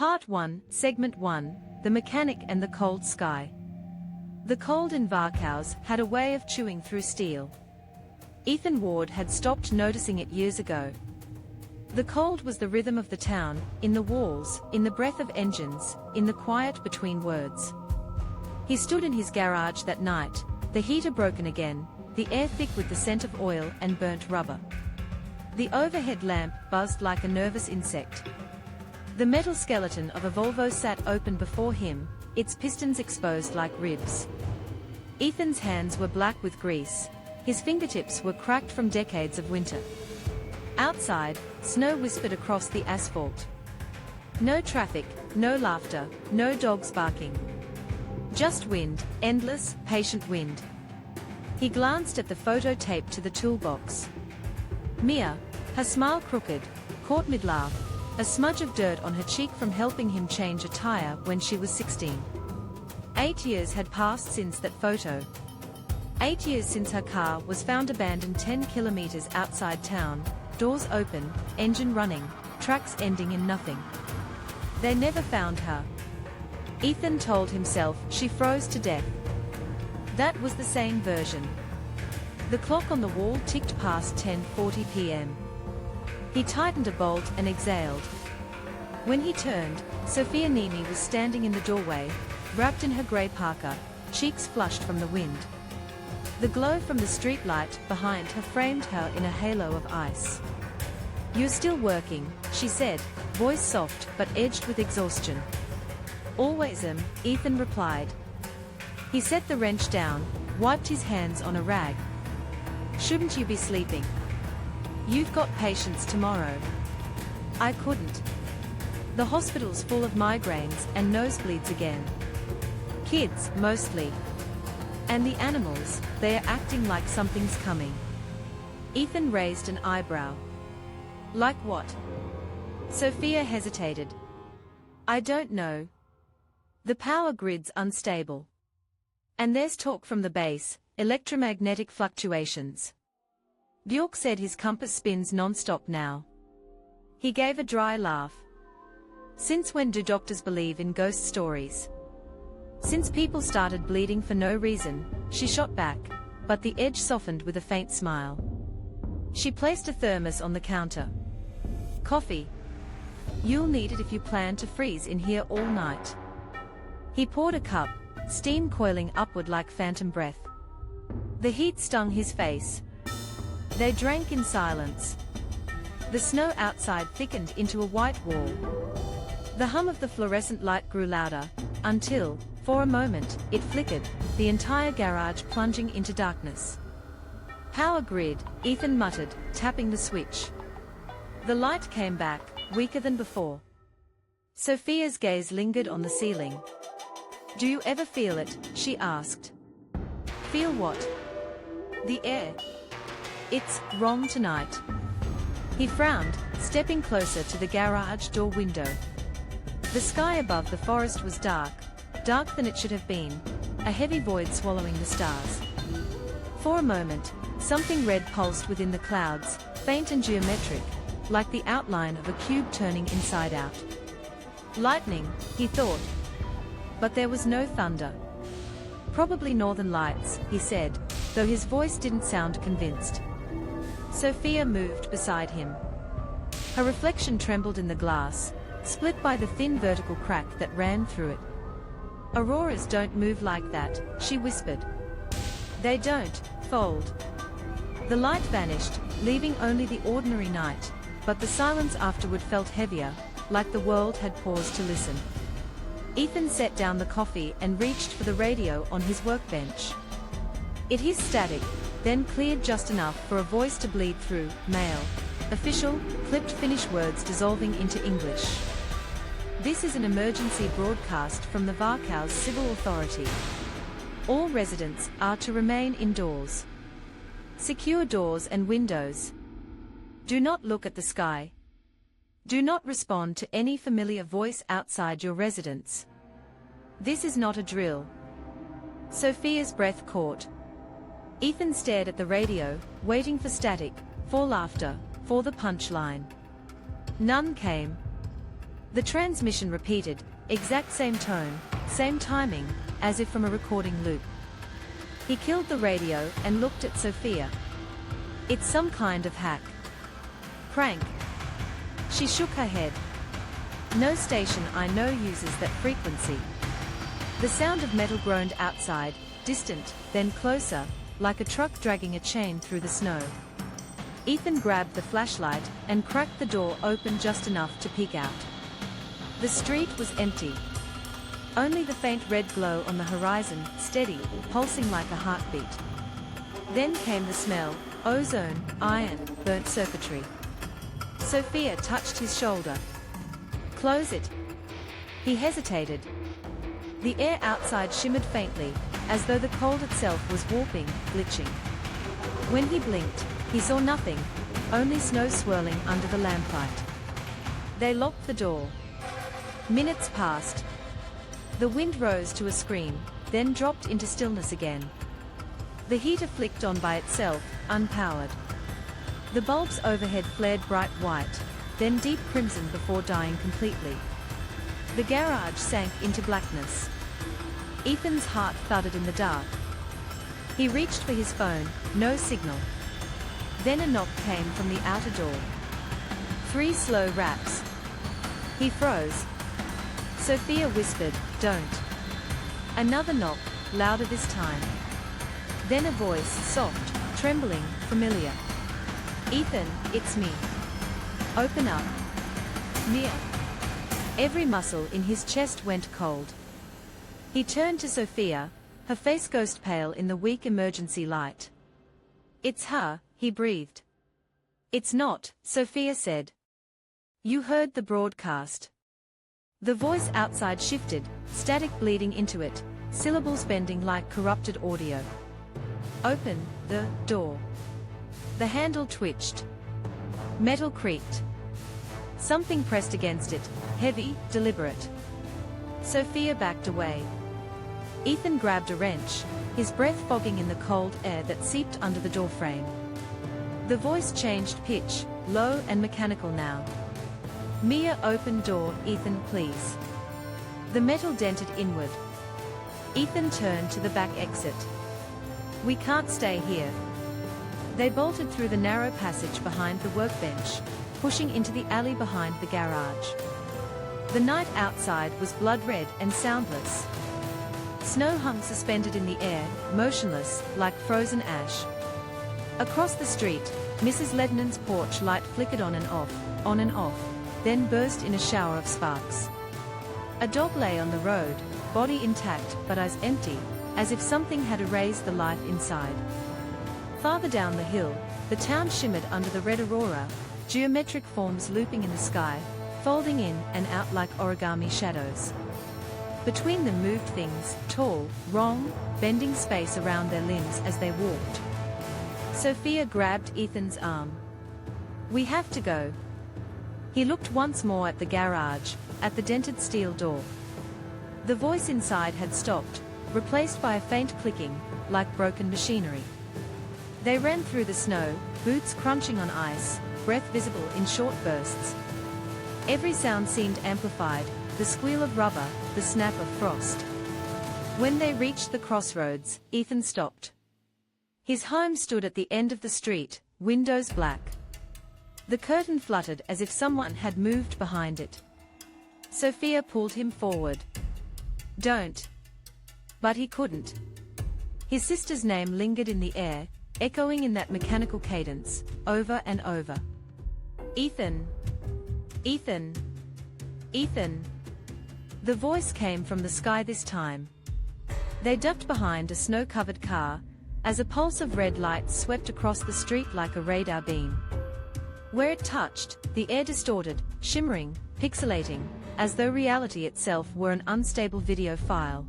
Part 1, Segment 1, The Mechanic and the Cold Sky. The cold in Varkaus had a way of chewing through steel. Ethan Ward had stopped noticing it years ago. The cold was the rhythm of the town, in the walls, in the breath of engines, in the quiet between words. He stood in his garage that night, the heater broken again, the air thick with the scent of oil and burnt rubber. The overhead lamp buzzed like a nervous insect. The metal skeleton of a Volvo sat open before him, its pistons exposed like ribs. Ethan's hands were black with grease. His fingertips were cracked from decades of winter. Outside, snow whispered across the asphalt. No traffic, no laughter, no dogs barking. Just wind, endless, patient wind. He glanced at the photo taped to the toolbox. Mia, her smile crooked, caught mid-laugh, a smudge of dirt on her cheek from helping him change a tire when she was 16. 8 years had passed since that photo. 8 years since her car was found abandoned 10 kilometers outside town, doors open, engine running, tracks ending in nothing. They never found her. Ethan told himself she froze to death. That was the same version. The clock on the wall ticked past 10:40 p.m. He tightened a bolt and exhaled. When he turned, Sophia Nimi was standing in the doorway, wrapped in her grey parka, cheeks flushed from the wind. The glow from the streetlight behind her framed her in a halo of ice. "You're still working," she said, voice soft but edged with exhaustion. "Always am," Ethan replied. He set the wrench down, wiped his hands on a rag. "Shouldn't you be sleeping? You've got patients tomorrow." "I couldn't. The hospital's full of migraines and nosebleeds again. Kids, mostly. And the animals, they are acting like something's coming." Ethan raised an eyebrow. "Like what?" Sophia hesitated. "I don't know. The power grid's unstable. And there's talk from the base, electromagnetic fluctuations. Bjork said his compass spins non-stop now." He gave a dry laugh. "Since when do doctors believe in ghost stories?" "Since people started bleeding for no reason," she shot back, but the edge softened with a faint smile. She placed a thermos on the counter. "Coffee? You'll need it if you plan to freeze in here all night." He poured a cup, steam coiling upward like phantom breath. The heat stung his face. They drank in silence. The snow outside thickened into a white wall. The hum of the fluorescent light grew louder, until, for a moment, it flickered, the entire garage plunging into darkness. "Power grid," Ethan muttered, tapping the switch. The light came back, weaker than before. Sophia's gaze lingered on the ceiling. "Do you ever feel it?" she asked. "Feel what?" "The air. It's wrong tonight." He frowned, stepping closer to the garage door window. The sky above the forest was dark, darker than it should have been, a heavy void swallowing the stars. For a moment, something red pulsed within the clouds, faint and geometric, like the outline of a cube turning inside out. Lightning, he thought. But there was no thunder. "Probably northern lights," he said, though his voice didn't sound convinced. Sophia moved beside him. Her reflection trembled in the glass, split by the thin vertical crack that ran through it. "Auroras don't move like that," she whispered. "They don't fold." The light vanished, leaving only the ordinary night, but the silence afterward felt heavier, like the world had paused to listen. Ethan set down the coffee and reached for the radio on his workbench. It hissed static, then cleared just enough for a voice to bleed through. "Mail. Official," clipped Finnish words dissolving into English. "This is an emergency broadcast from the Varkaus Civil Authority. All residents are to remain indoors. Secure doors and windows. Do not look at the sky. Do not respond to any familiar voice outside your residence. This is not a drill." Sophia's breath caught. Ethan stared at the radio, waiting for static, for laughter, for the punchline. None came. The transmission repeated, exact same tone, same timing, as if from a recording loop. He killed the radio and looked at Sophia. It's some kind of hack. Prank. She shook her head. No station I know uses that frequency. The sound of metal groaned outside, distant, then closer, like a truck dragging a chain through the snow. Ethan grabbed the flashlight and cracked the door open just enough to peek out. The street was empty. Only the faint red glow on the horizon, steady, pulsing like a heartbeat. Then came the smell, ozone, iron, burnt circuitry. Sophia touched his shoulder. Close it. He hesitated. The air outside shimmered faintly, as though the cold itself was warping, glitching. When he blinked, he saw nothing, only snow swirling under the lamplight. They locked the door. Minutes passed. The wind rose to a scream, then dropped into stillness again. The heater flicked on by itself, unpowered. The bulbs overhead flared bright white, then deep crimson before dying completely. The garage sank into blackness. Ethan's heart thudded in the dark. He reached for his phone, no signal. Then a knock came from the outer door. 3 slow raps. He froze. Sophia whispered, "Don't." Another knock, louder this time. Then a voice, soft, trembling, familiar. "Ethan, it's me. Open up." Mia. Every muscle in his chest went cold. He turned to Sophia, her face ghost pale in the weak emergency light. "It's her," he breathed. "It's not," Sophia said. "You heard the broadcast." The voice outside shifted, static bleeding into it, syllables bending like corrupted audio. "Open the door." The handle twitched. Metal creaked. Something pressed against it, heavy, deliberate. Sophia backed away. Ethan grabbed a wrench, his breath fogging in the cold air that seeped under the doorframe. The voice changed pitch, low and mechanical now. "Mia, open door, Ethan, please." The metal dented inward. Ethan turned to the back exit. "We can't stay here." They bolted through the narrow passage behind the workbench, pushing into the alley behind the garage. The night outside was blood red and soundless. Snow hung suspended in the air, motionless, like frozen ash. Across the street, Mrs. Lednan's porch light flickered on and off, then burst in a shower of sparks. A dog lay on the road, body intact but eyes empty, as if something had erased the life inside. Farther down the hill, the town shimmered under the red aurora, geometric forms looping in the sky, folding in and out like origami shadows. Between them moved things, tall, wrong, bending space around their limbs as they walked. Sophia grabbed Ethan's arm. "We have to go." He looked once more at the garage, at the dented steel door. The voice inside had stopped, replaced by a faint clicking, like broken machinery. They ran through the snow, boots crunching on ice, breath visible in short bursts. Every sound seemed amplified, the squeal of rubber, the snap of frost. When they reached the crossroads, Ethan stopped. His home stood at the end of the street, windows black. The curtain fluttered as if someone had moved behind it. Sophia pulled him forward. "Don't." But he couldn't. His sister's name lingered in the air, echoing in that mechanical cadence, over and over. "Ethan. Ethan. Ethan." The voice came from the sky this time. They ducked behind a snow-covered car, as a pulse of red light swept across the street like a radar beam. Where it touched, the air distorted, shimmering, pixelating, as though reality itself were an unstable video file.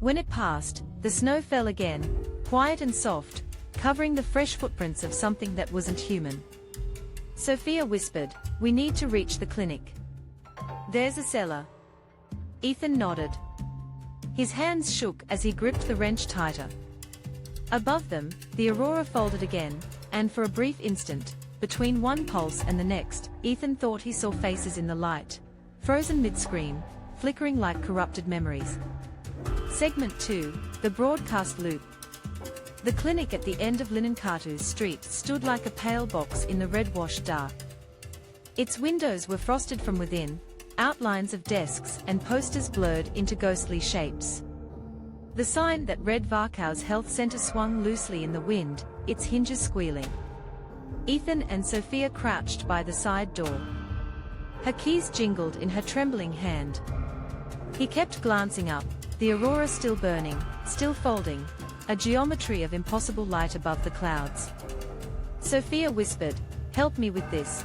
When it passed, the snow fell again, quiet and soft, covering the fresh footprints of something that wasn't human. Sophia whispered, "We need to reach the clinic. There's a cellar." Ethan nodded. His hands shook as he gripped the wrench tighter. Above them, the aurora folded again, and for a brief instant, between one pulse and the next, Ethan thought he saw faces in the light. frozen mid-scream, flickering like corrupted memories. Segment 2, the broadcast loop. The clinic at the end of Linnankartu Street stood like a pale box in the red-washed dark. Its windows were frosted from within, outlines of desks and posters blurred into ghostly shapes. The sign that read Varkau's health center swung loosely in the wind, its hinges squealing. Ethan and Sophia crouched by the side door. Her keys jingled in her trembling hand. He kept glancing up, the aurora still burning, still folding, a geometry of impossible light above the clouds. Sophia whispered, "Help me with this."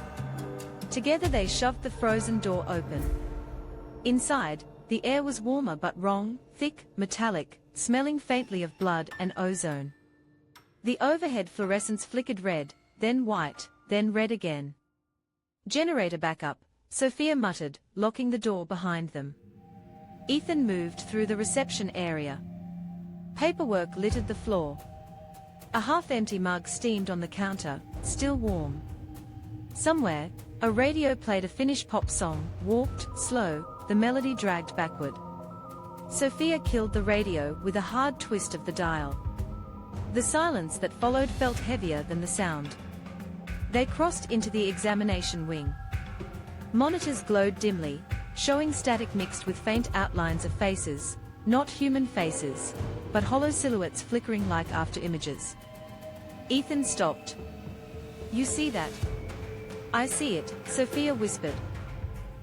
Together they shoved the frozen door open. Inside, the air was warmer but wrong, thick, metallic, smelling faintly of blood and ozone. The overhead fluorescents flickered red, then white, then red again. "Generator backup," Sophia muttered, locking the door behind them. Ethan moved through the reception area. Paperwork littered the floor. A half-empty mug steamed on the counter, still warm. Somewhere, a radio played a Finnish pop song, warped, slow, the melody dragged backward. Sophia killed the radio with a hard twist of the dial. The silence that followed felt heavier than the sound. They crossed into the examination wing. Monitors glowed dimly, showing static mixed with faint outlines of faces, not human faces, but hollow silhouettes flickering like after images. Ethan stopped. "You see that?" "I see it," Sophia whispered.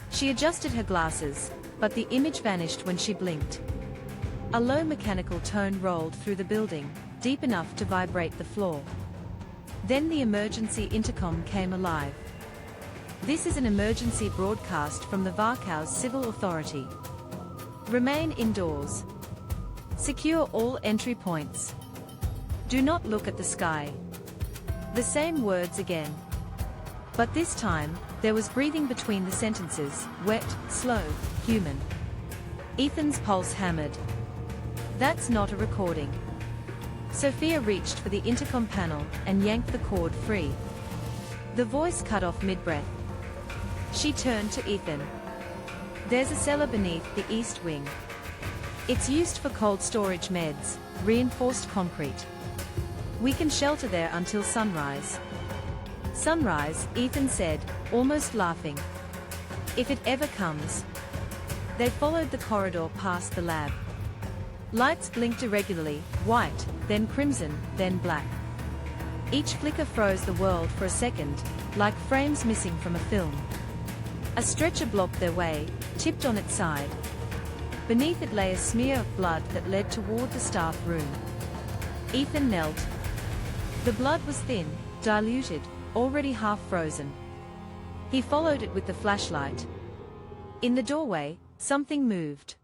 She adjusted her glasses, but the image vanished when she blinked. A low mechanical tone rolled through the building, deep enough to vibrate the floor. Then the emergency intercom came alive. "This is an emergency broadcast from the Varkaus Civil Authority. Remain indoors. Secure all entry points. Do not look at the sky." The same words again. But this time, there was breathing between the sentences, wet, slow, human. Ethan's pulse hammered. "That's not a recording." Sophia reached for the intercom panel and yanked the cord free. The voice cut off mid-breath. She turned to Ethan. "There's a cellar beneath the east wing. It's used for cold storage meds, reinforced concrete. We can shelter there until sunrise." "Sunrise," Ethan said, almost laughing. "If it ever comes." They followed the corridor past the lab. Lights blinked irregularly, white, then crimson, then black. Each flicker froze the world for a second, like frames missing from a film. A stretcher blocked their way, tipped on its side. Beneath it lay a smear of blood that led toward the staff room. Ethan knelt. The blood was thin, diluted, already half frozen. He followed it with the flashlight. In the doorway, something moved.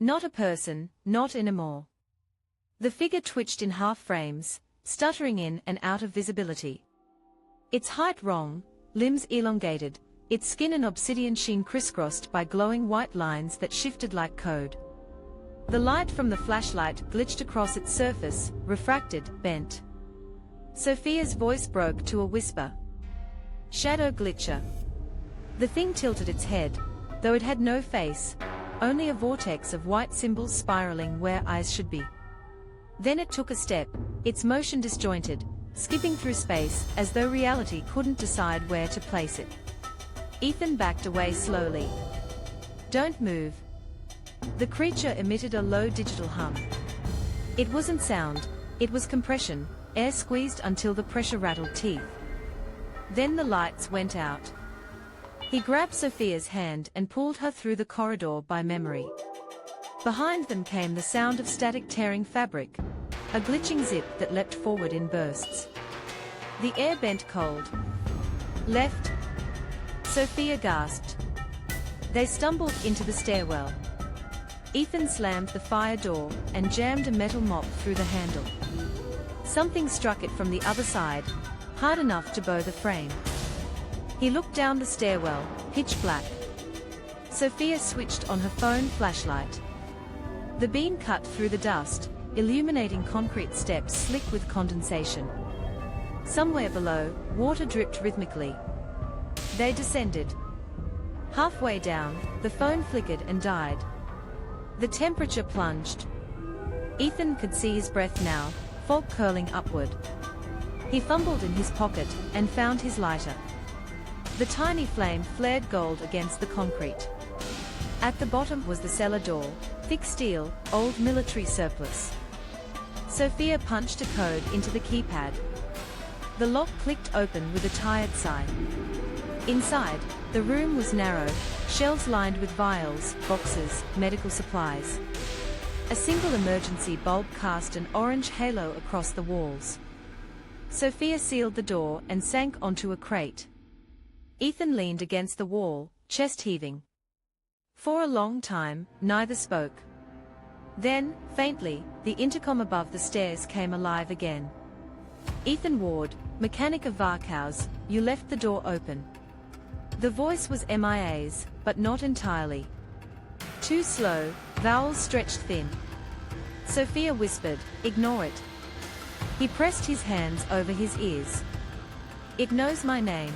Not a person, not anymore. The figure twitched in half frames, stuttering in and out of visibility. Its height wrong, limbs elongated, its skin an obsidian sheen crisscrossed by glowing white lines that shifted like code. The light from the flashlight glitched across its surface, refracted, bent. Sophia's voice broke to a whisper. "Shadow glitcher." The thing tilted its head, though it had no face, only a vortex of white symbols spiraling where eyes should be. Then it took a step, its motion disjointed, skipping through space as though reality couldn't decide where to place it. Ethan backed away slowly. "Don't move." The creature emitted a low digital hum. It wasn't sound, it was compression, air squeezed until the pressure rattled teeth. Then the lights went out. He grabbed Sophia's hand and pulled her through the corridor by memory. Behind them came the sound of static tearing fabric, a glitching zip that leapt forward in bursts. The air bent cold. "Left?" Sophia gasped. They stumbled into the stairwell. Ethan slammed the fire door and jammed a metal mop through the handle. Something struck it from the other side, hard enough to bow the frame. He looked down the stairwell, pitch black. Sophia switched on her phone flashlight. The beam cut through the dust, illuminating concrete steps slick with condensation. Somewhere below, water dripped rhythmically. They descended. Halfway down, the phone flickered and died. The temperature plunged. Ethan could see his breath now, fog curling upward. He fumbled in his pocket and found his lighter. The tiny flame flared gold against the concrete. At the bottom was the cellar door, thick steel, old military surplus. Sophia punched a code into the keypad. The lock clicked open with a tired sigh. Inside, the room was narrow, shelves lined with vials, boxes, medical supplies. A single emergency bulb cast an orange halo across the walls. Sophia sealed the door and sank onto a crate. Ethan leaned against the wall, chest heaving. For a long time, neither spoke. Then, faintly, the intercom above the stairs came alive again. "Ethan Ward, mechanic of Varkaus, you left the door open." The voice was MIA's, but not entirely. Too slow, vowels stretched thin. Sophia whispered, "Ignore it." He pressed his hands over his ears. "It knows my name."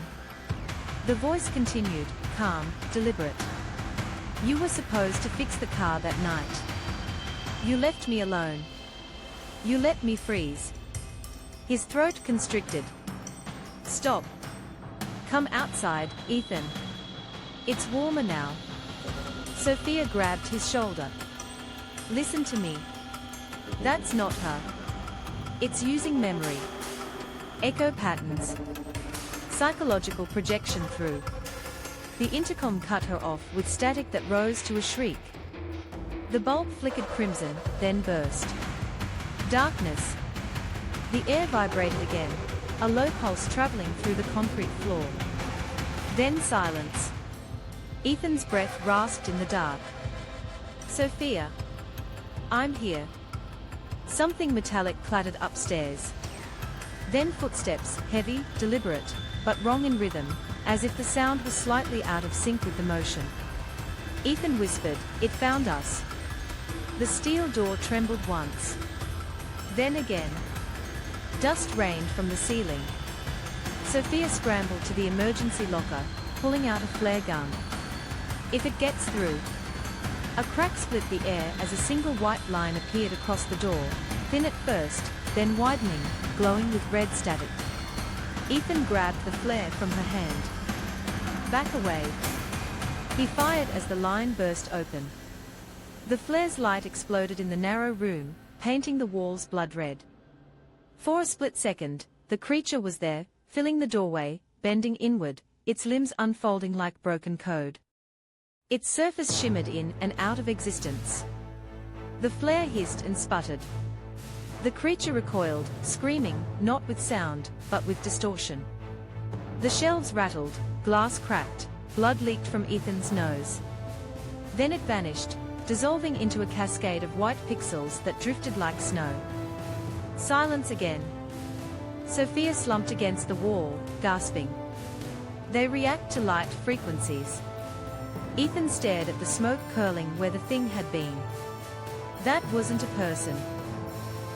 The voice continued, calm, deliberate. "You were supposed to fix the car that night. You left me alone. You let me freeze." His throat constricted. "Stop. Come outside, Ethan. It's warmer now." Sophia grabbed his shoulder. "Listen to me. That's not her. It's using memory. Echo patterns. Psychological projection through." The intercom cut her off with static that rose to a shriek. The bulb flickered crimson, then burst. Darkness. The air vibrated again, a low pulse traveling through the concrete floor. Then silence. Ethan's breath rasped in the dark. "Sophia. I'm here." Something metallic clattered upstairs. Then footsteps, heavy, deliberate, but wrong in rhythm, as if the sound was slightly out of sync with the motion. Ethan whispered, "It found us." The steel door trembled once. Then again. Dust rained from the ceiling. Sophia scrambled to the emergency locker, pulling out a flare gun. "If it gets through." A crack split the air as a single white line appeared across the door, thin at first, then widening, glowing with red static. Ethan grabbed the flare from her hand. "Back away." He fired as the line burst open. The flare's light exploded in the narrow room, painting the walls blood red. For a split second, the creature was there, filling the doorway, bending inward, its limbs unfolding like broken code. Its surface shimmered in and out of existence. The flare hissed and sputtered. The creature recoiled, screaming, not with sound, but with distortion. The shelves rattled, glass cracked, blood leaked from Ethan's nose. Then it vanished, dissolving into a cascade of white pixels that drifted like snow. Silence again. Sophia slumped against the wall, gasping. They react to light frequencies. Ethan stared at the smoke curling where the thing had been. That wasn't a person.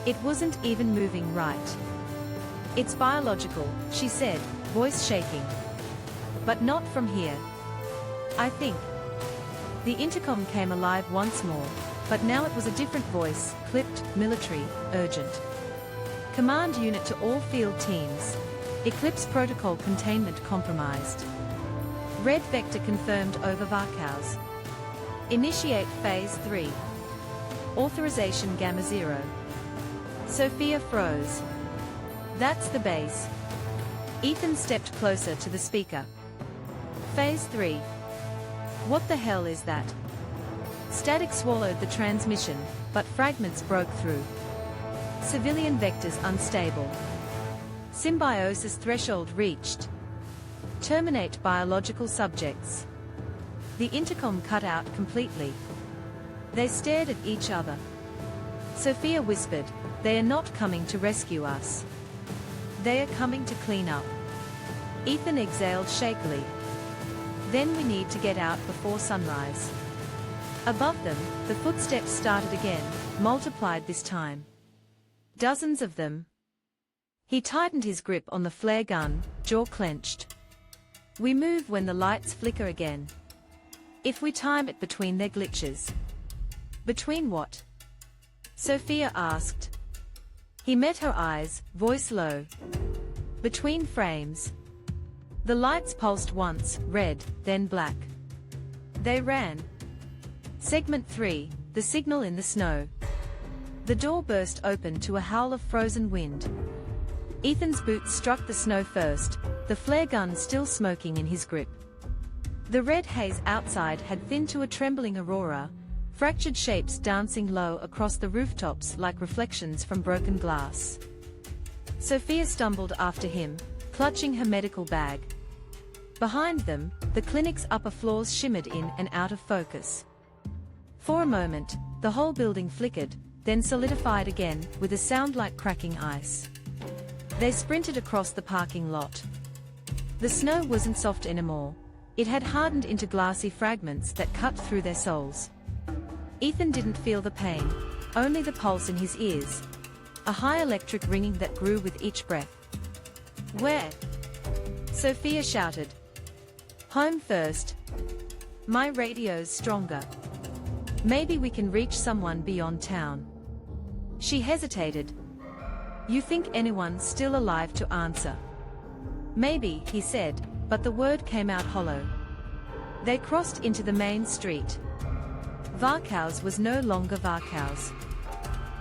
It wasn't even moving right. "It's biological," she said, voice shaking. "But not from here. I think." The intercom came alive once more, but now it was a different voice, clipped, military, urgent. "Command unit to all field teams. Eclipse Protocol containment compromised. Red vector confirmed over Varkaus. Initiate Phase 3. Authorization Gamma 0. Sophia froze. "That's the base." Ethan stepped closer to the speaker. "Phase 3. What the hell is that?" Static swallowed the transmission, but fragments broke through. Civilian vectors unstable. Symbiosis threshold reached. Terminate biological subjects. The intercom cut out completely. They stared at each other. Sophia whispered, "They are not coming to rescue us. They are coming to clean up." Ethan exhaled shakily. "Then we need to get out before sunrise." Above them, the footsteps started again, multiplied this time. Dozens of them. He tightened his grip on the flare gun, jaw clenched. "We move when the lights flicker again." If we time it between their glitches. Between what? Sophia asked. He met her eyes, voice low. Between frames. The lights pulsed once, red, then black. They ran. Segment 3, the signal in the snow. The door burst open to a howl of frozen wind. Ethan's boots struck the snow first, the flare gun still smoking in his grip. The red haze outside had thinned to a trembling aurora, fractured shapes dancing low across the rooftops like reflections from broken glass. Sophia stumbled after him, clutching her medical bag. Behind them, the clinic's upper floors shimmered in and out of focus. For a moment, the whole building flickered, then solidified again, with a sound like cracking ice. They sprinted across the parking lot. The snow wasn't soft anymore. It had hardened into glassy fragments that cut through their souls. Ethan didn't feel the pain, only the pulse in his ears. A high electric ringing that grew with each breath. Where? Sophia shouted. Home first. My radio's stronger. Maybe we can reach someone beyond town. She hesitated. You think anyone's still alive to answer? Maybe, he said, but the word came out hollow. They crossed into the main street. Varkaus was no longer Varkaus.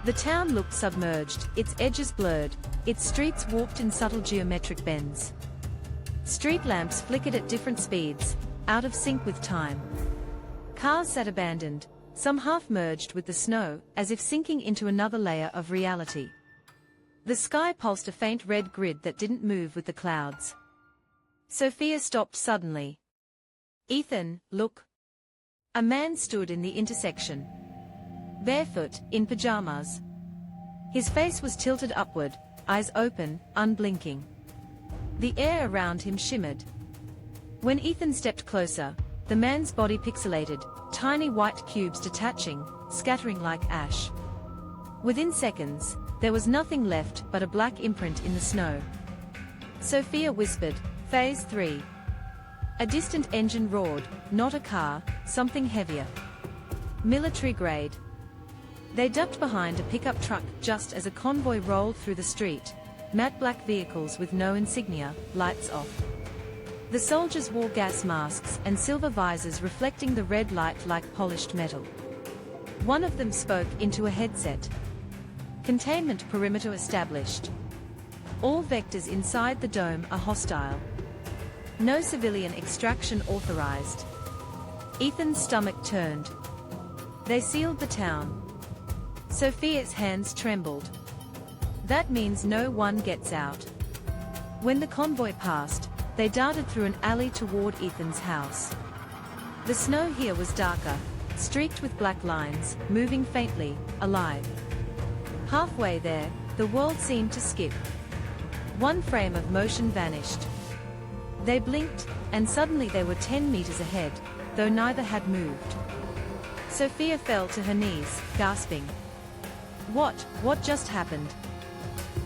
The town looked submerged, its edges blurred, its streets warped in subtle geometric bends. Street lamps flickered at different speeds, out of sync with time. Cars sat abandoned, some half merged with the snow, as if sinking into another layer of reality. The sky pulsed a faint red grid that didn't move with the clouds. Sophia stopped suddenly. Ethan, look. A man stood in the intersection. Barefoot, in pajamas. His face was tilted upward, eyes open, unblinking. The air around him shimmered. When Ethan stepped closer, the man's body pixelated, tiny white cubes detaching, scattering like ash. Within seconds, there was nothing left but a black imprint in the snow. Sophia whispered, Phase 3. A distant engine roared, not a car, something heavier. Military grade. They ducked behind a pickup truck just as a convoy rolled through the street, matte black vehicles with no insignia, lights off. The soldiers wore gas masks and silver visors reflecting the red light like polished metal. One of them spoke into a headset. Containment perimeter established. All vectors inside the dome are hostile. No civilian extraction authorized. Ethan's stomach turned. They sealed the town. Sophia's hands trembled. That means no one gets out. When the convoy passed, they darted through an alley toward Ethan's house. The snow here was darker, streaked with black lines, moving faintly, alive. Halfway there, the world seemed to skip. One frame of motion vanished. They blinked, and suddenly they were 10 meters ahead, though neither had moved. Sophia fell to her knees, gasping. What just happened?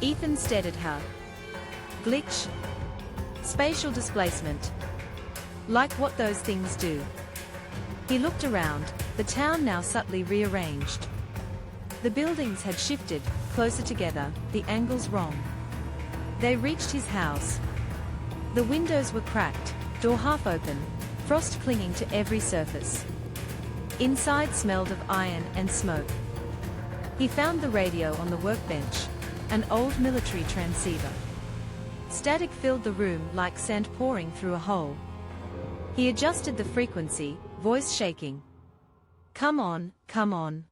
Ethan stared at her. Glitch? Spatial displacement. Like what those things do. He looked around, the town now subtly rearranged. The buildings had shifted, closer together, the angles wrong. They reached his house. The windows were cracked, door half open, frost clinging to every surface. Inside smelled of iron and smoke. He found the radio on the workbench, an old military transceiver. Static filled the room like sand pouring through a hole. He adjusted the frequency, voice shaking. Come on, come on.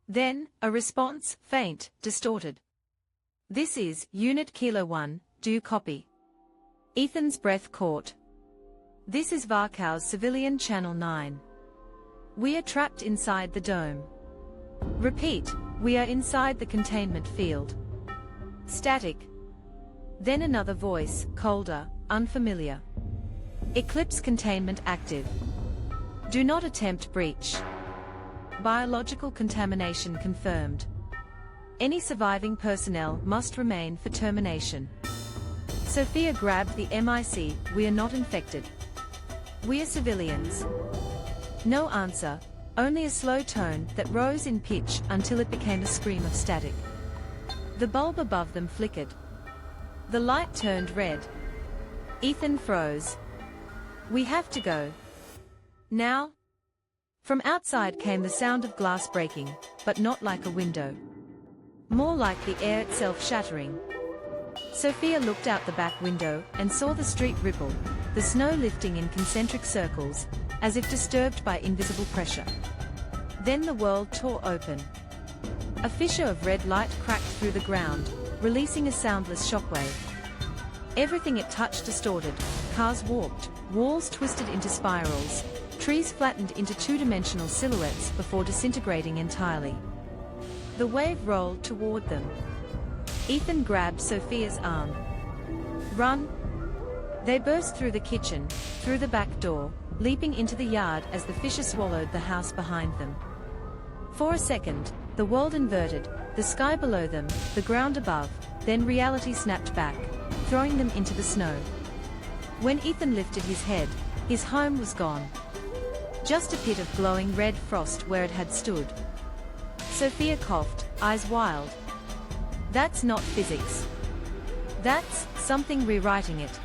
Then, a response, faint, distorted. This is Unit Kilo 1, do you copy? Ethan's breath caught. This is Varkaus Civilian Channel 9. We are trapped inside the dome. Repeat, we are inside the containment field. Static. Then another voice, colder, unfamiliar. Eclipse containment active. Do not attempt breach. Biological contamination confirmed. Any surviving personnel must remain for termination. Sophia grabbed the MIC, we are not infected. We are civilians. No answer, only a slow tone that rose in pitch until it became a scream of static. The bulb above them flickered. The light turned red. Ethan froze. "We have to go. Now?" From outside came the sound of glass breaking, but not like a window. More like the air itself shattering. Sophia looked out the back window and saw the street ripple, the snow lifting in concentric circles, as if disturbed by invisible pressure. Then the world tore open. A fissure of red light cracked through the ground, releasing a soundless shockwave. Everything it touched distorted, cars warped, walls twisted into spirals, trees flattened into two-dimensional silhouettes before disintegrating entirely. The wave rolled toward them. Ethan grabbed Sophia's arm. "Run!" They burst through the kitchen, through the back door, leaping into the yard as the fissure swallowed the house behind them. For a second, the world inverted, the sky below them, the ground above, then reality snapped back, throwing them into the snow. When Ethan lifted his head, his home was gone. Just a pit of glowing red frost where it had stood. Sophia coughed, eyes wild. "That's not physics. That's something rewriting it."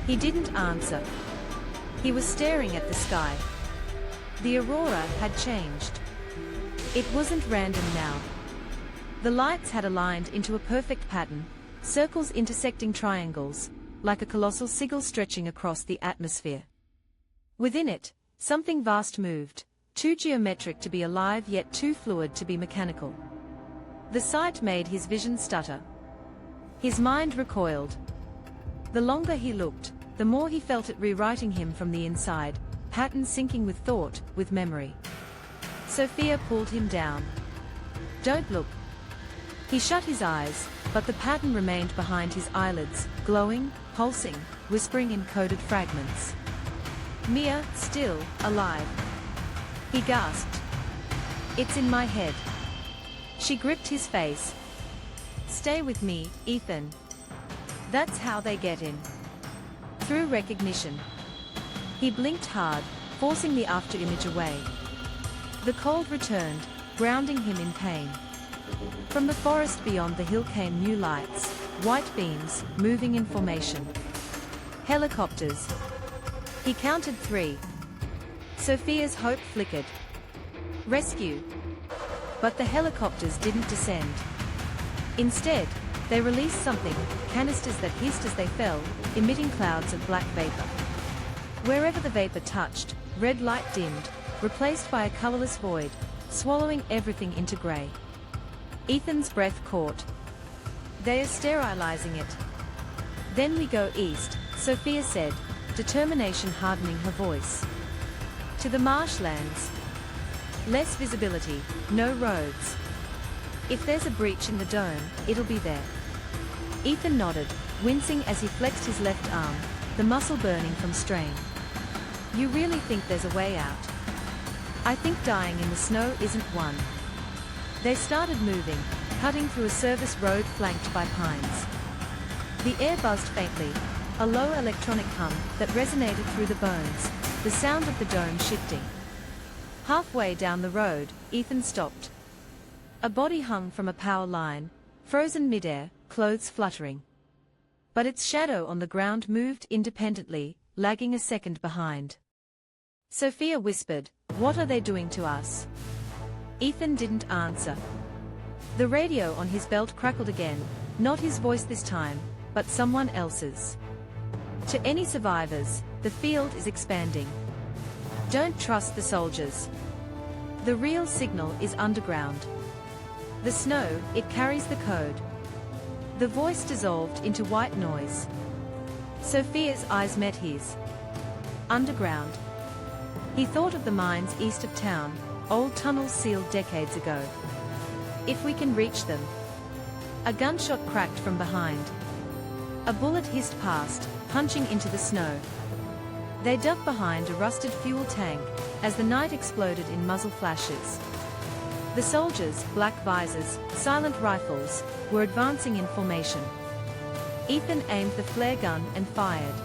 He didn't answer. He was staring at the sky. The aurora had changed. It wasn't random now. The lights had aligned into a perfect pattern, circles intersecting triangles, like a colossal sigil stretching across the atmosphere. Within it, something vast moved, too geometric to be alive yet too fluid to be mechanical. The sight made his vision stutter. His mind recoiled. The longer he looked, the more he felt it rewriting him from the inside, patterns syncing with thought, with memory. Sophia pulled him down. "Don't look." He shut his eyes, but the pattern remained behind his eyelids, glowing, pulsing, whispering in coded fragments. "Mia, still, alive." He gasped. "It's in my head." She gripped his face. "Stay with me, Ethan." That's how they get in. Through recognition. He blinked hard, forcing the afterimage away. The cold returned, grounding him in pain. From the forest beyond the hill came new lights, white beams, moving in formation. Helicopters. He counted 3. Sophia's hope flickered. Rescue. But the helicopters didn't descend. Instead, they released something, canisters that hissed as they fell, emitting clouds of black vapor. Wherever the vapor touched, red light dimmed, replaced by a colorless void, swallowing everything into gray. Ethan's breath caught. "They are sterilizing it." "Then we go east," Sophia said, determination hardening her voice. "To the marshlands. Less visibility, no roads. If there's a breach in the dome, it'll be there." Ethan nodded, wincing as he flexed his left arm, the muscle burning from strain. "You really think there's a way out?" "I think dying in the snow isn't one." They started moving, cutting through a service road flanked by pines. The air buzzed faintly, a low electronic hum that resonated through the bones, the sound of the dome shifting. Halfway down the road, Ethan stopped. A body hung from a power line, frozen midair, clothes fluttering. But its shadow on the ground moved independently, lagging a second behind. Sophia whispered, "What are they doing to us?" Ethan didn't answer. The radio on his belt crackled again, not his voice this time, but someone else's. "To any survivors, the field is expanding. Don't trust the soldiers. The real signal is underground. The snow, it carries the code." The voice dissolved into white noise. Sophia's eyes met his. Underground. He thought of the mines east of town, old tunnels sealed decades ago. If we can reach them. A gunshot cracked from behind. A bullet hissed past, punching into the snow. They ducked behind a rusted fuel tank, as the night exploded in muzzle flashes. The soldiers, black visors, silent rifles, were advancing in formation. Ethan aimed the flare gun and fired.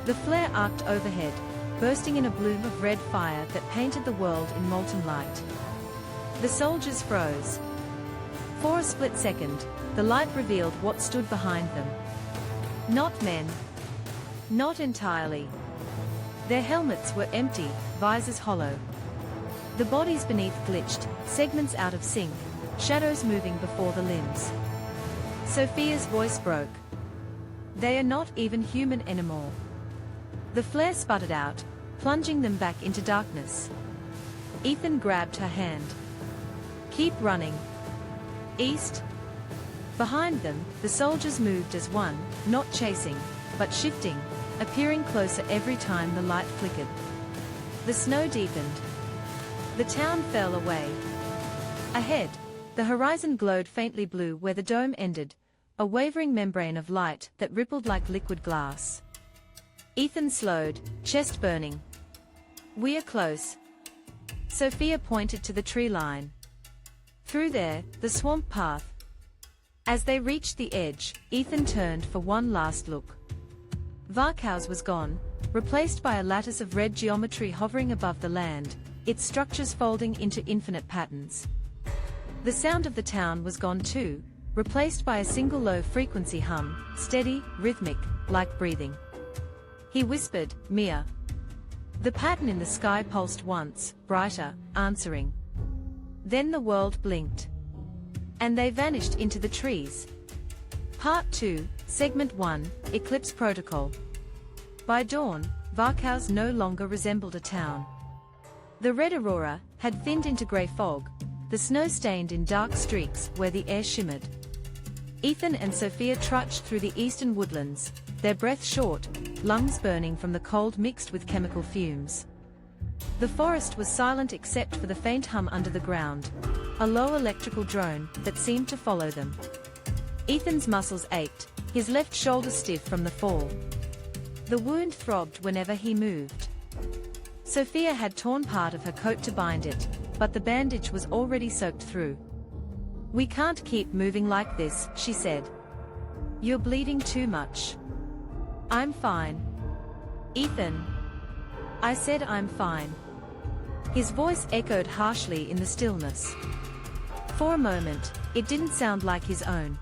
The flare arced overhead, bursting in a bloom of red fire that painted the world in molten light. The soldiers froze. For a split second, the light revealed what stood behind them. Not men. Not entirely. Their helmets were empty, visors hollow. The bodies beneath glitched, segments out of sync, shadows moving before the limbs. Sophia's voice broke. They are not even human anymore. The flare sputtered out, plunging them back into darkness. Ethan grabbed her hand. Keep running. East. Behind them, the soldiers moved as one, not chasing, but shifting, appearing closer every time the light flickered. The snow deepened. The town fell away. Ahead, the horizon glowed faintly blue where the dome ended, a wavering membrane of light that rippled like liquid glass. Ethan slowed, chest burning. We are close. Sophia pointed to the tree line. Through there, the swamp path. As they reached the edge, Ethan turned for one last look. Varkaus was gone, replaced by a lattice of red geometry hovering above the land, its structures folding into infinite patterns. The sound of the town was gone too, replaced by a single low-frequency hum, steady, rhythmic, like breathing. He whispered, Mia. The pattern in the sky pulsed once, brighter, answering. Then the world blinked. And they vanished into the trees. Part 2, Segment 1, Eclipse Protocol. By dawn, Varkaus no longer resembled a town. The red aurora had thinned into grey fog, the snow stained in dark streaks where the air shimmered. Ethan and Sophia trudged through the eastern woodlands, their breath short, lungs burning from the cold mixed with chemical fumes. The forest was silent except for the faint hum under the ground, a low electrical drone that seemed to follow them. Ethan's muscles ached, his left shoulder stiff from the fall. The wound throbbed whenever he moved. Sophia had torn part of her coat to bind it, but the bandage was already soaked through. We can't keep moving like this, she said. You're bleeding too much. I'm fine. Ethan. I said I'm fine. His voice echoed harshly in the stillness. For a moment, it didn't sound like his own.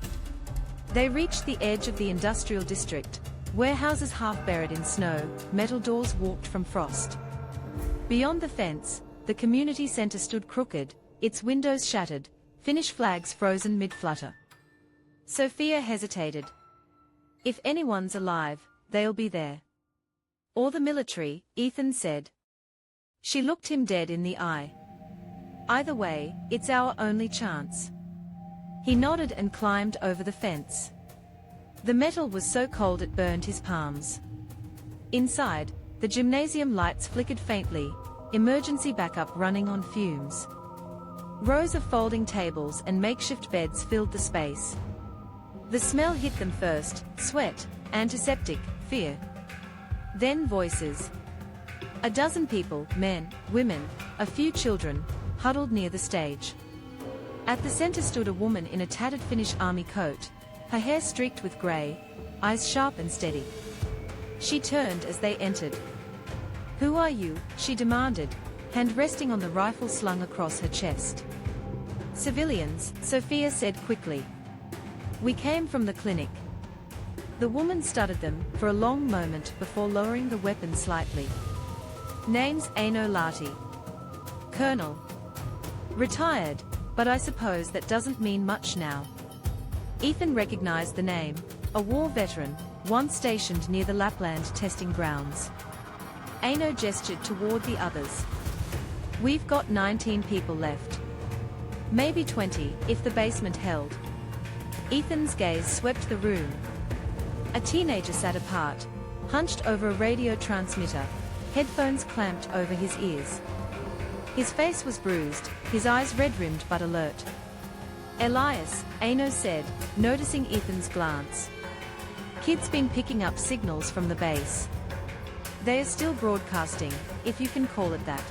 They reached the edge of the industrial district, warehouses half buried in snow, metal doors warped from frost. Beyond the fence, the community center stood crooked, its windows shattered, Finnish flags frozen mid-flutter. Sophia hesitated. If anyone's alive, they'll be there. Or the military, Ethan said. She looked him dead in the eye. Either way, it's our only chance. He nodded and climbed over the fence. The metal was so cold it burned his palms. Inside, the gymnasium lights flickered faintly, emergency backup running on fumes. Rows of folding tables and makeshift beds filled the space. The smell hit them first, sweat, antiseptic, fear. Then voices. A dozen people, men, women, a few children, huddled near the stage. At the center stood a woman in a tattered Finnish army coat, her hair streaked with grey, eyes sharp and steady. She turned as they entered. Who are you? She demanded, hand resting on the rifle slung across her chest. Civilians, Sophia said quickly. We came from the clinic. The woman studied them for a long moment before lowering the weapon slightly. Name's Aino Lahti. Colonel. Retired, but I suppose that doesn't mean much now. Ethan recognized the name, a war veteran, once stationed near the Lapland testing grounds. Aino gestured toward the others. We've got 19 people left. Maybe 20, if the basement held. Ethan's gaze swept the room. A teenager sat apart, hunched over a radio transmitter, headphones clamped over his ears. His face was bruised, his eyes red-rimmed but alert. Elias, Aino said, noticing Ethan's glance. Kid's been picking up signals from the base. They are still broadcasting, if you can call it that.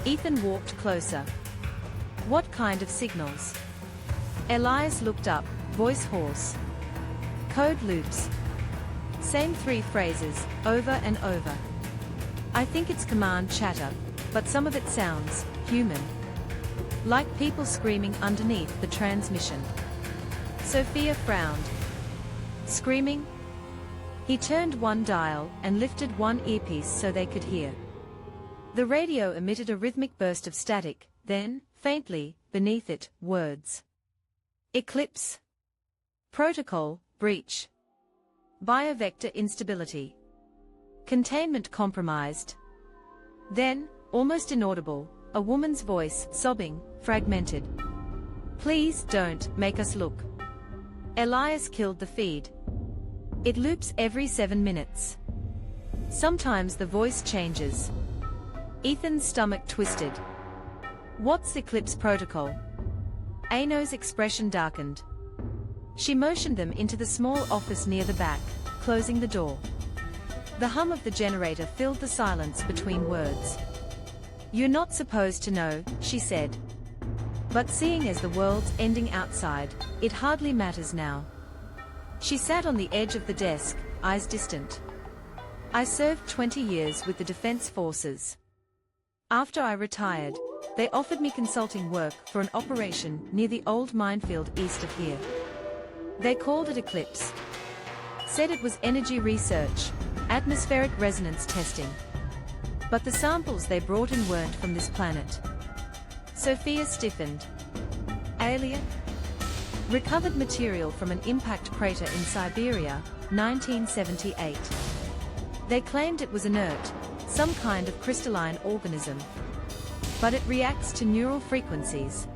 Ethan walked closer. What kind of signals? Elias looked up, voice hoarse. Code loops. Same 3 phrases, over and over. I think it's command chatter, but some of it sounds human. Like people screaming underneath the transmission. Sophia frowned. Screaming? He turned one dial and lifted one earpiece so they could hear. The radio emitted a rhythmic burst of static, then, faintly, beneath it, words. Eclipse Protocol breach. Biovector instability. Containment compromised. Then, almost inaudible, a woman's voice, sobbing, fragmented. Please don't make us look. Elias killed the feed. It loops every 7 minutes. Sometimes the voice changes. Ethan's stomach twisted. What's Eclipse Protocol? Ano's expression darkened. She motioned them into the small office near the back, closing the door. The hum of the generator filled the silence between words. You're not supposed to know, she said. But seeing as the world's ending outside, it hardly matters now. She sat on the edge of the desk, eyes distant. I served 20 years with the Defense Forces. After I retired, they offered me consulting work for an operation near the old minefield east of here. They called it Eclipse. Said it was energy research, atmospheric resonance testing. But the samples they brought in weren't from this planet. Sophia stiffened. Alien? Recovered material from an impact crater in Siberia, 1978. They claimed it was inert, some kind of crystalline organism. But it reacts to neural frequencies.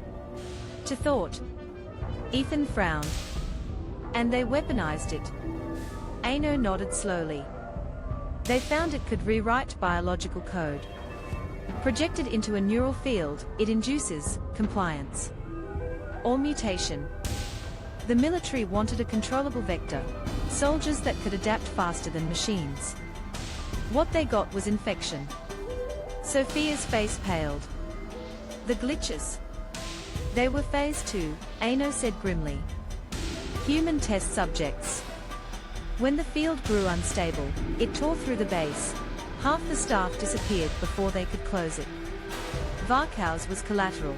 To thought. Ethan frowned. And they weaponized it. Ano nodded slowly. They found it could rewrite biological code. Projected into a neural field, it induces compliance. Or mutation. The military wanted a controllable vector, soldiers that could adapt faster than machines. What they got was infection. Sophia's face paled. The glitches. They were phase 2, Ano said grimly. Human test subjects. When the field grew unstable, it tore through the base. Half the staff disappeared before they could close it. Varkow's was collateral.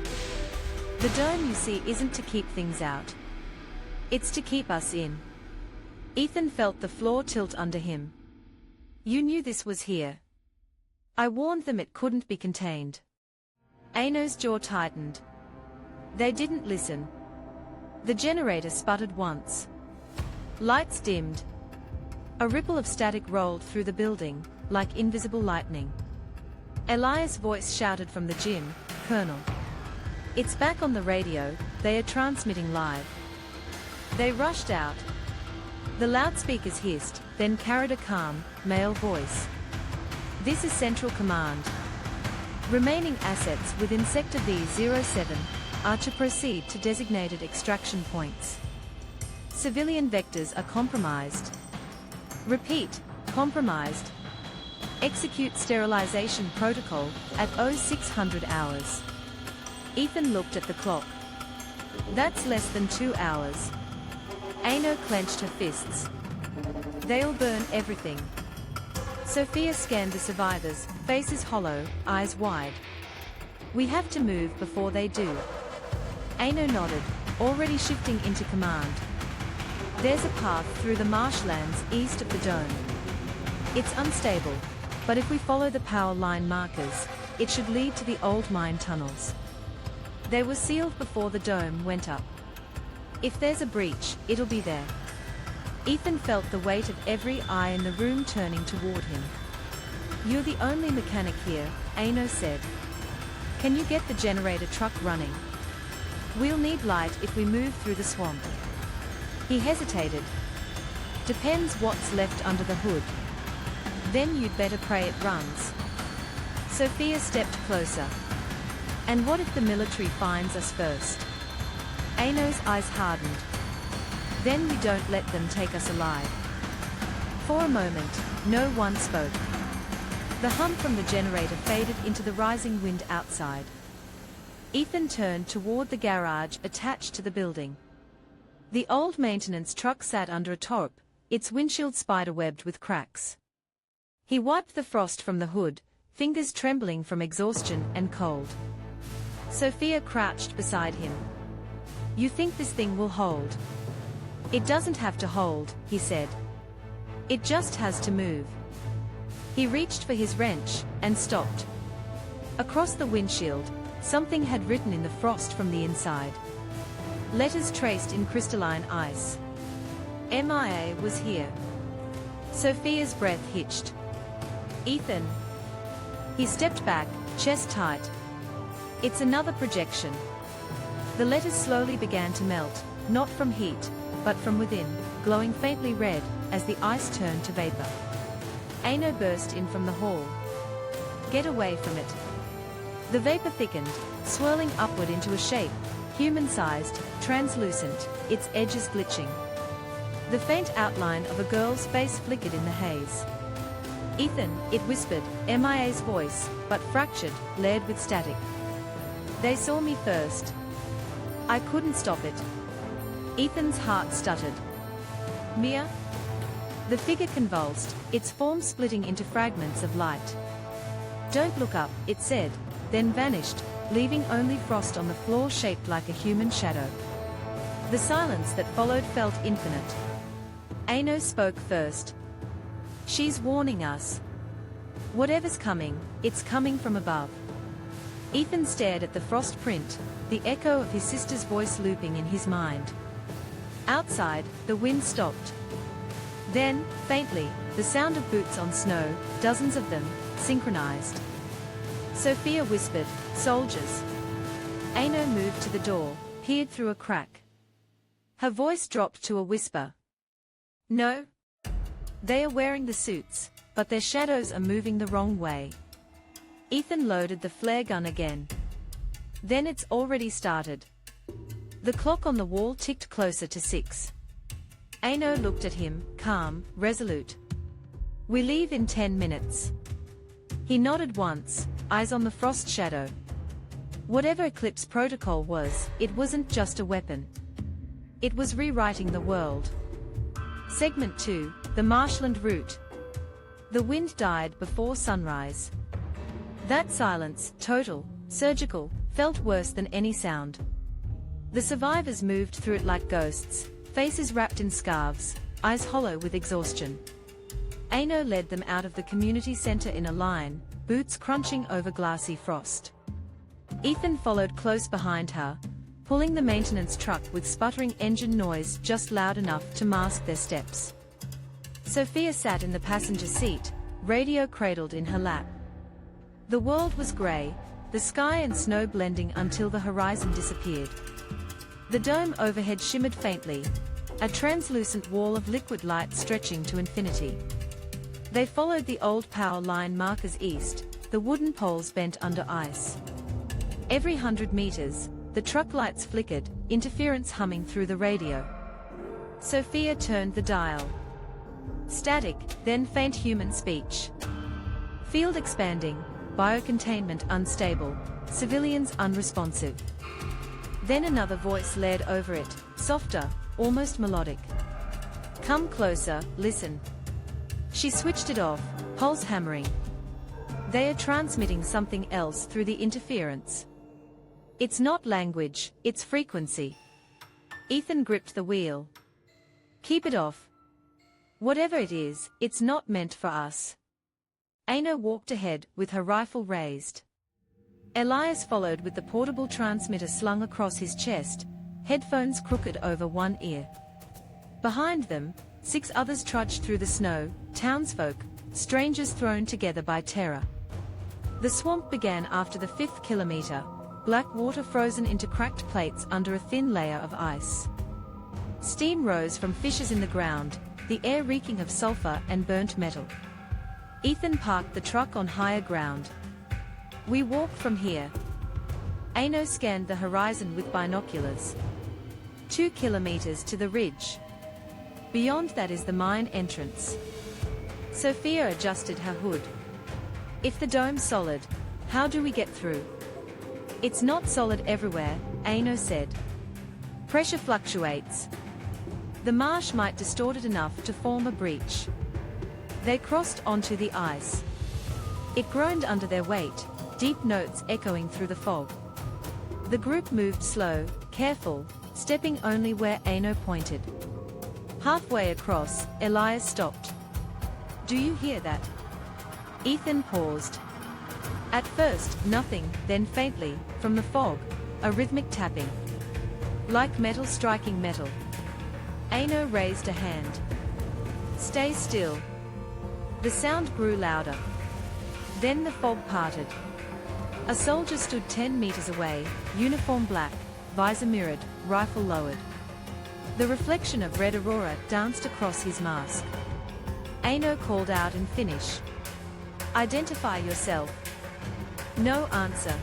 The dome you see isn't to keep things out. It's to keep us in. Ethan felt the floor tilt under him. You knew this was here. I warned them it couldn't be contained. Ano's jaw tightened. They didn't listen. The generator sputtered once. Lights dimmed. A ripple of static rolled through the building, like invisible lightning. Elias' voice shouted from the gym, Colonel. It's back on the radio, they are transmitting live. They rushed out. The loudspeakers hissed, then carried a calm, male voice. This is Central Command. Remaining assets within Sector V07 are to proceed to designated extraction points. Civilian vectors are compromised. Repeat, compromised. Execute sterilization protocol at 0600 hours. Ethan looked at the clock. That's less than 2 hours. Ano clenched her fists. They'll burn everything. Sophia scanned the survivors, faces hollow, eyes wide. We have to move before they do. Ano nodded, already shifting into command. There's a path through the marshlands east of the dome. It's unstable, but if we follow the power line markers, it should lead to the old mine tunnels. They were sealed before the dome went up. If there's a breach, it'll be there. Ethan felt the weight of every eye in the room turning toward him. You're the only mechanic here, Ano said. Can you get the generator truck running? We'll need light if we move through the swamp. He hesitated. Depends what's left under the hood. Then you'd better pray it runs. Sophia stepped closer. And what if the military finds us first? Ano's eyes hardened. Then we don't let them take us alive. For a moment, no one spoke. The hum from the generator faded into the rising wind outside. Ethan turned toward the garage attached to the building. The old maintenance truck sat under a tarp, its windshield spiderwebbed with cracks. He wiped the frost from the hood, fingers trembling from exhaustion and cold. Sophia crouched beside him. "You think this thing will hold?" "It doesn't have to hold," he said. "It just has to move." He reached for his wrench, and stopped. Across the windshield, something had written in the frost from the inside. Letters traced in crystalline ice. MIA was here. Sophia's breath hitched. "Ethan." He stepped back, chest tight. "It's another projection." The letters slowly began to melt, not from heat, but from within, glowing faintly red, as the ice turned to vapor. Aino burst in from the hall. "Get away from it." The vapor thickened, swirling upward into a shape, human-sized, translucent, its edges glitching. The faint outline of a girl's face flickered in the haze. "Ethan," it whispered, MIA's voice, but fractured, layered with static. "They saw me first. I couldn't stop it." Ethan's heart stuttered. "Mia?" The figure convulsed, its form splitting into fragments of light. "Don't look up," it said, then vanished, leaving only frost on the floor shaped like a human shadow. The silence that followed felt infinite. Aino spoke first. "She's warning us. Whatever's coming, it's coming from above." Ethan stared at the frost print, the echo of his sister's voice looping in his mind. Outside, the wind stopped. Then, faintly, the sound of boots on snow, dozens of them, synchronized. Sophia whispered, "Soldiers." Aino moved to the door, peered through a crack. Her voice dropped to a whisper. "No. They are wearing the suits, but their shadows are moving the wrong way." Ethan loaded the flare gun again. "Then it's already started." The clock on the wall ticked closer to 6. Aino looked at him, calm, resolute. "We leave in 10 minutes. He nodded once, eyes on the frost shadow. Whatever Eclipse Protocol was, it wasn't just a weapon. It was rewriting the world. Segment 2, the marshland route. The wind died before sunrise. That silence, total, surgical, felt worse than any sound. The survivors moved through it like ghosts, faces wrapped in scarves, eyes hollow with exhaustion. Aino led them out of the community center in a line, boots crunching over glassy frost. Ethan followed close behind her, pulling the maintenance truck with sputtering engine noise just loud enough to mask their steps. Sophia sat in the passenger seat, radio cradled in her lap. The world was grey, the sky and snow blending until the horizon disappeared. The dome overhead shimmered faintly, a translucent wall of liquid light stretching to infinity. They followed the old power line markers east, the wooden poles bent under ice. Every 100 meters, the truck lights flickered, interference humming through the radio. Sophia turned the dial. Static, then faint human speech. Field expanding, biocontainment unstable, civilians unresponsive. Then another voice layered over it, softer, almost melodic. "Come closer, listen." She switched it off, pulse hammering. They are transmitting something else through the interference. It's not language, it's frequency. Ethan gripped the wheel. "Keep it off. Whatever it is, it's not meant for us." Aino walked ahead, with her rifle raised. Elias followed with the portable transmitter slung across his chest, headphones crooked over one ear. Behind them, 6 others trudged through the snow, townsfolk, strangers thrown together by terror. The swamp began after the 5th kilometer, black water frozen into cracked plates under a thin layer of ice. Steam rose from fissures in the ground, the air reeking of sulfur and burnt metal. Ethan parked the truck on higher ground. "We walk from here." Aino scanned the horizon with binoculars. 2 kilometers to the ridge. Beyond that is the mine entrance. Sophia adjusted her hood. "If the dome's solid, how do we get through?" "It's not solid everywhere," Aino said. "Pressure fluctuates. The marsh might distort it enough to form a breach." They crossed onto the ice. It groaned under their weight, deep notes echoing through the fog. The group moved slow, careful, stepping only where Ano pointed. Halfway across, Elias stopped. "Do you hear that?" Ethan paused. At first, nothing, then faintly, from the fog, a rhythmic tapping. Like metal striking metal. Ano raised a hand. "Stay still." The sound grew louder. Then the fog parted. A soldier stood 10 meters away, uniform black, visor mirrored, rifle lowered. The reflection of red aurora danced across his mask. Ano called out in Finnish. "Identify yourself." No answer.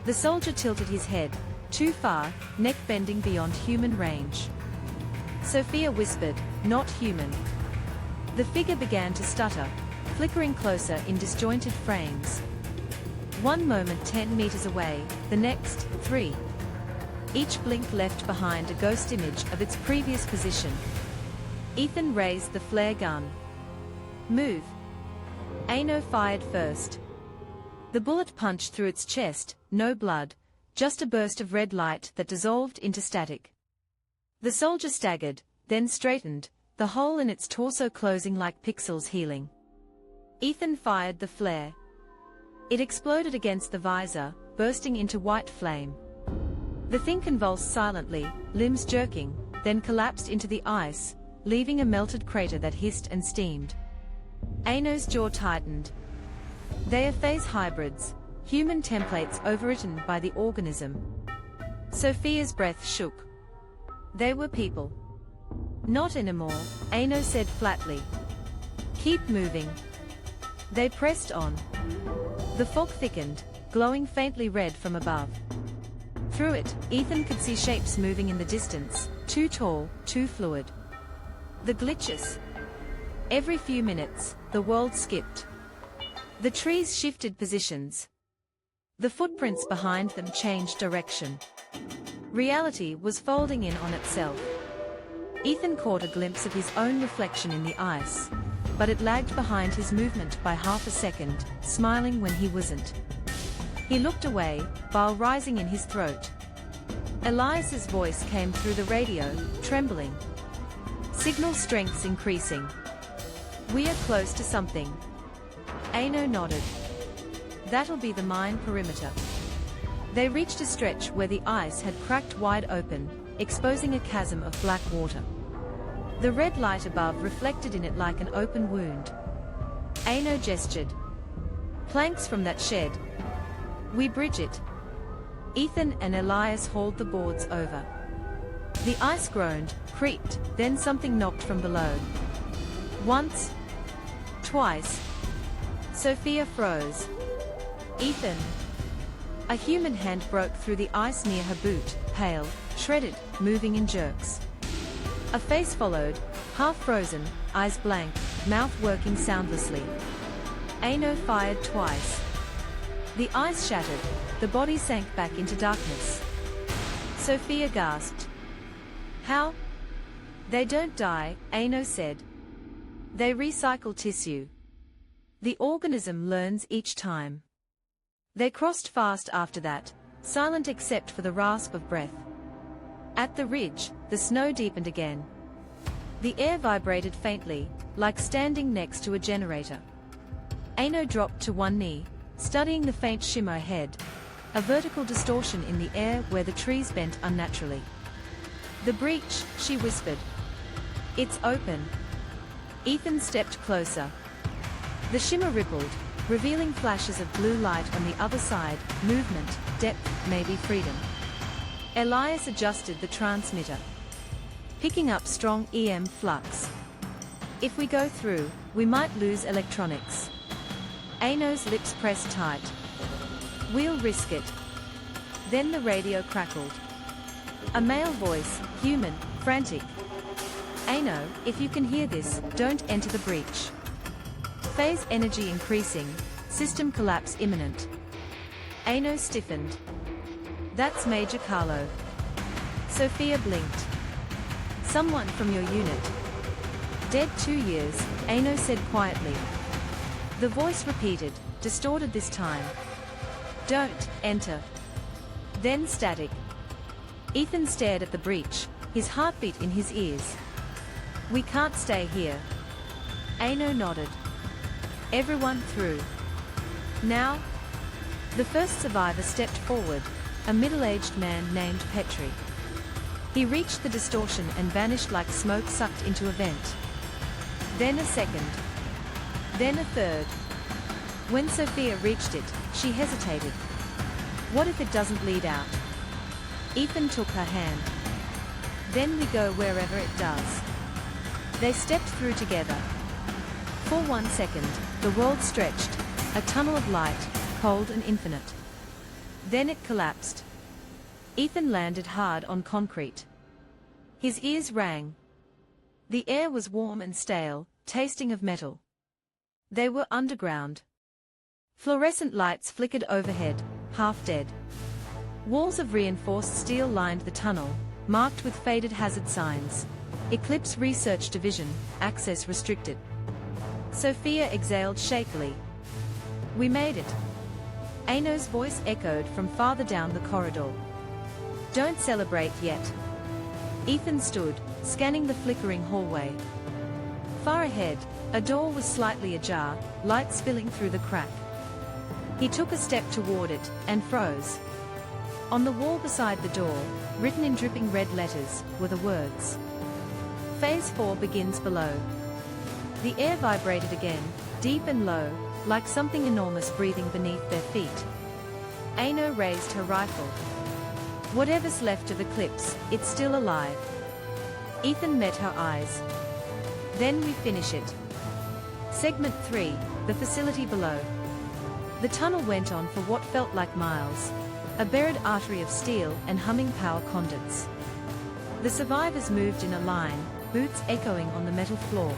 The soldier tilted his head, too far, neck bending beyond human range. Sophia whispered, "Not human." The figure began to stutter, flickering closer in disjointed frames. One moment 10 meters away, the next, 3. Each blink left behind a ghost image of its previous position. Ethan raised the flare gun. "Move." Ano fired first. The bullet punched through its chest, no blood, just a burst of red light that dissolved into static. The soldier staggered, then straightened, the hole in its torso closing like pixels healing. Ethan fired the flare. It exploded against the visor, bursting into white flame. The thing convulsed silently, limbs jerking, then collapsed into the ice, leaving a melted crater that hissed and steamed. Ano's jaw tightened. They are phase hybrids, human templates overwritten by the organism. Sophia's breath shook. They were people. "Not anymore," Ano said flatly. "Keep moving." They pressed on. The fog thickened, glowing faintly red from above. Through it, Ethan could see shapes moving in the distance, too tall, too fluid. The glitches. Every few minutes, the world skipped. The trees shifted positions. The footprints behind them changed direction. Reality was folding in on itself. Ethan caught a glimpse of his own reflection in the ice, but it lagged behind his movement by half a second, smiling when he wasn't. He looked away, bile rising in his throat. Elias's voice came through the radio, trembling. "Signal strength's increasing. We are close to something." Ano nodded. "That'll be the mine perimeter." They reached a stretch where the ice had cracked wide open, exposing a chasm of black water. The red light above reflected in it like an open wound. Ano gestured. "Planks from that shed. We bridge it." Ethan and Elias hauled the boards over. The ice groaned, creaked, then something knocked from below. Once. Twice. Sophia froze. "Ethan." A human hand broke through the ice near her boot, pale, shredded, moving in jerks. A face followed, half frozen, eyes blank, mouth working soundlessly. Ano fired twice. The ice shattered, the body sank back into darkness. Sophia gasped. "How?" "They don't die," Ano said. "They recycle tissue. The organism learns each time." They crossed fast after that, silent except for the rasp of breath. At the ridge, the snow deepened again. The air vibrated faintly, like standing next to a generator. Ano dropped to one knee, studying the faint shimmer ahead, a vertical distortion in the air where the trees bent unnaturally. "The breach," she whispered. "It's open." Ethan stepped closer. The shimmer rippled, revealing flashes of blue light on the other side, movement, depth, maybe freedom. Elias adjusted the transmitter, picking up strong EM flux. "If we go through, we might lose electronics." Ano's lips pressed tight. "We'll risk it." Then the radio crackled. A male voice, human, frantic. "Ano, if you can hear this, don't enter the breach. Phase energy increasing, system collapse imminent." Ano stiffened. "That's Major Carlo." Sophia blinked. "Someone from your unit." "Dead 2 years," Ano said quietly. The voice repeated, distorted this time. Don't enter. Then static. Ethan stared at the breach, his heartbeat in his ears. We can't stay here. Ano nodded. Everyone through. Now? The first survivor stepped forward, a middle-aged man named Petri. He reached the distortion and vanished like smoke sucked into a vent. Then a second. Then a third. When Sophia reached it, she hesitated. What if it doesn't lead out? Ethan took her hand. Then we go wherever it does. They stepped through together. For 1 second, the world stretched, a tunnel of light, cold and infinite. Then it collapsed. Ethan landed hard on concrete. His ears rang. The air was warm and stale, tasting of metal. They were underground. Fluorescent lights flickered overhead, half dead. Walls of reinforced steel lined the tunnel, marked with faded hazard signs. Eclipse Research Division, access restricted. Sophia exhaled shakily. We made it. Ano's voice echoed from farther down the corridor. Don't celebrate yet. Ethan stood, scanning the flickering hallway. Far ahead, a door was slightly ajar, light spilling through the crack. He took a step toward it, and froze. On the wall beside the door, written in dripping red letters, were the words. Phase 4 begins below. The air vibrated again, deep and low, like something enormous breathing beneath their feet. Ano raised her rifle. Whatever's left of Eclipse, it's still alive. Ethan met her eyes. Then we finish it. Segment 3, the facility below. The tunnel went on for what felt like miles, a buried artery of steel and humming power conduits. The survivors moved in a line, boots echoing on the metal floor.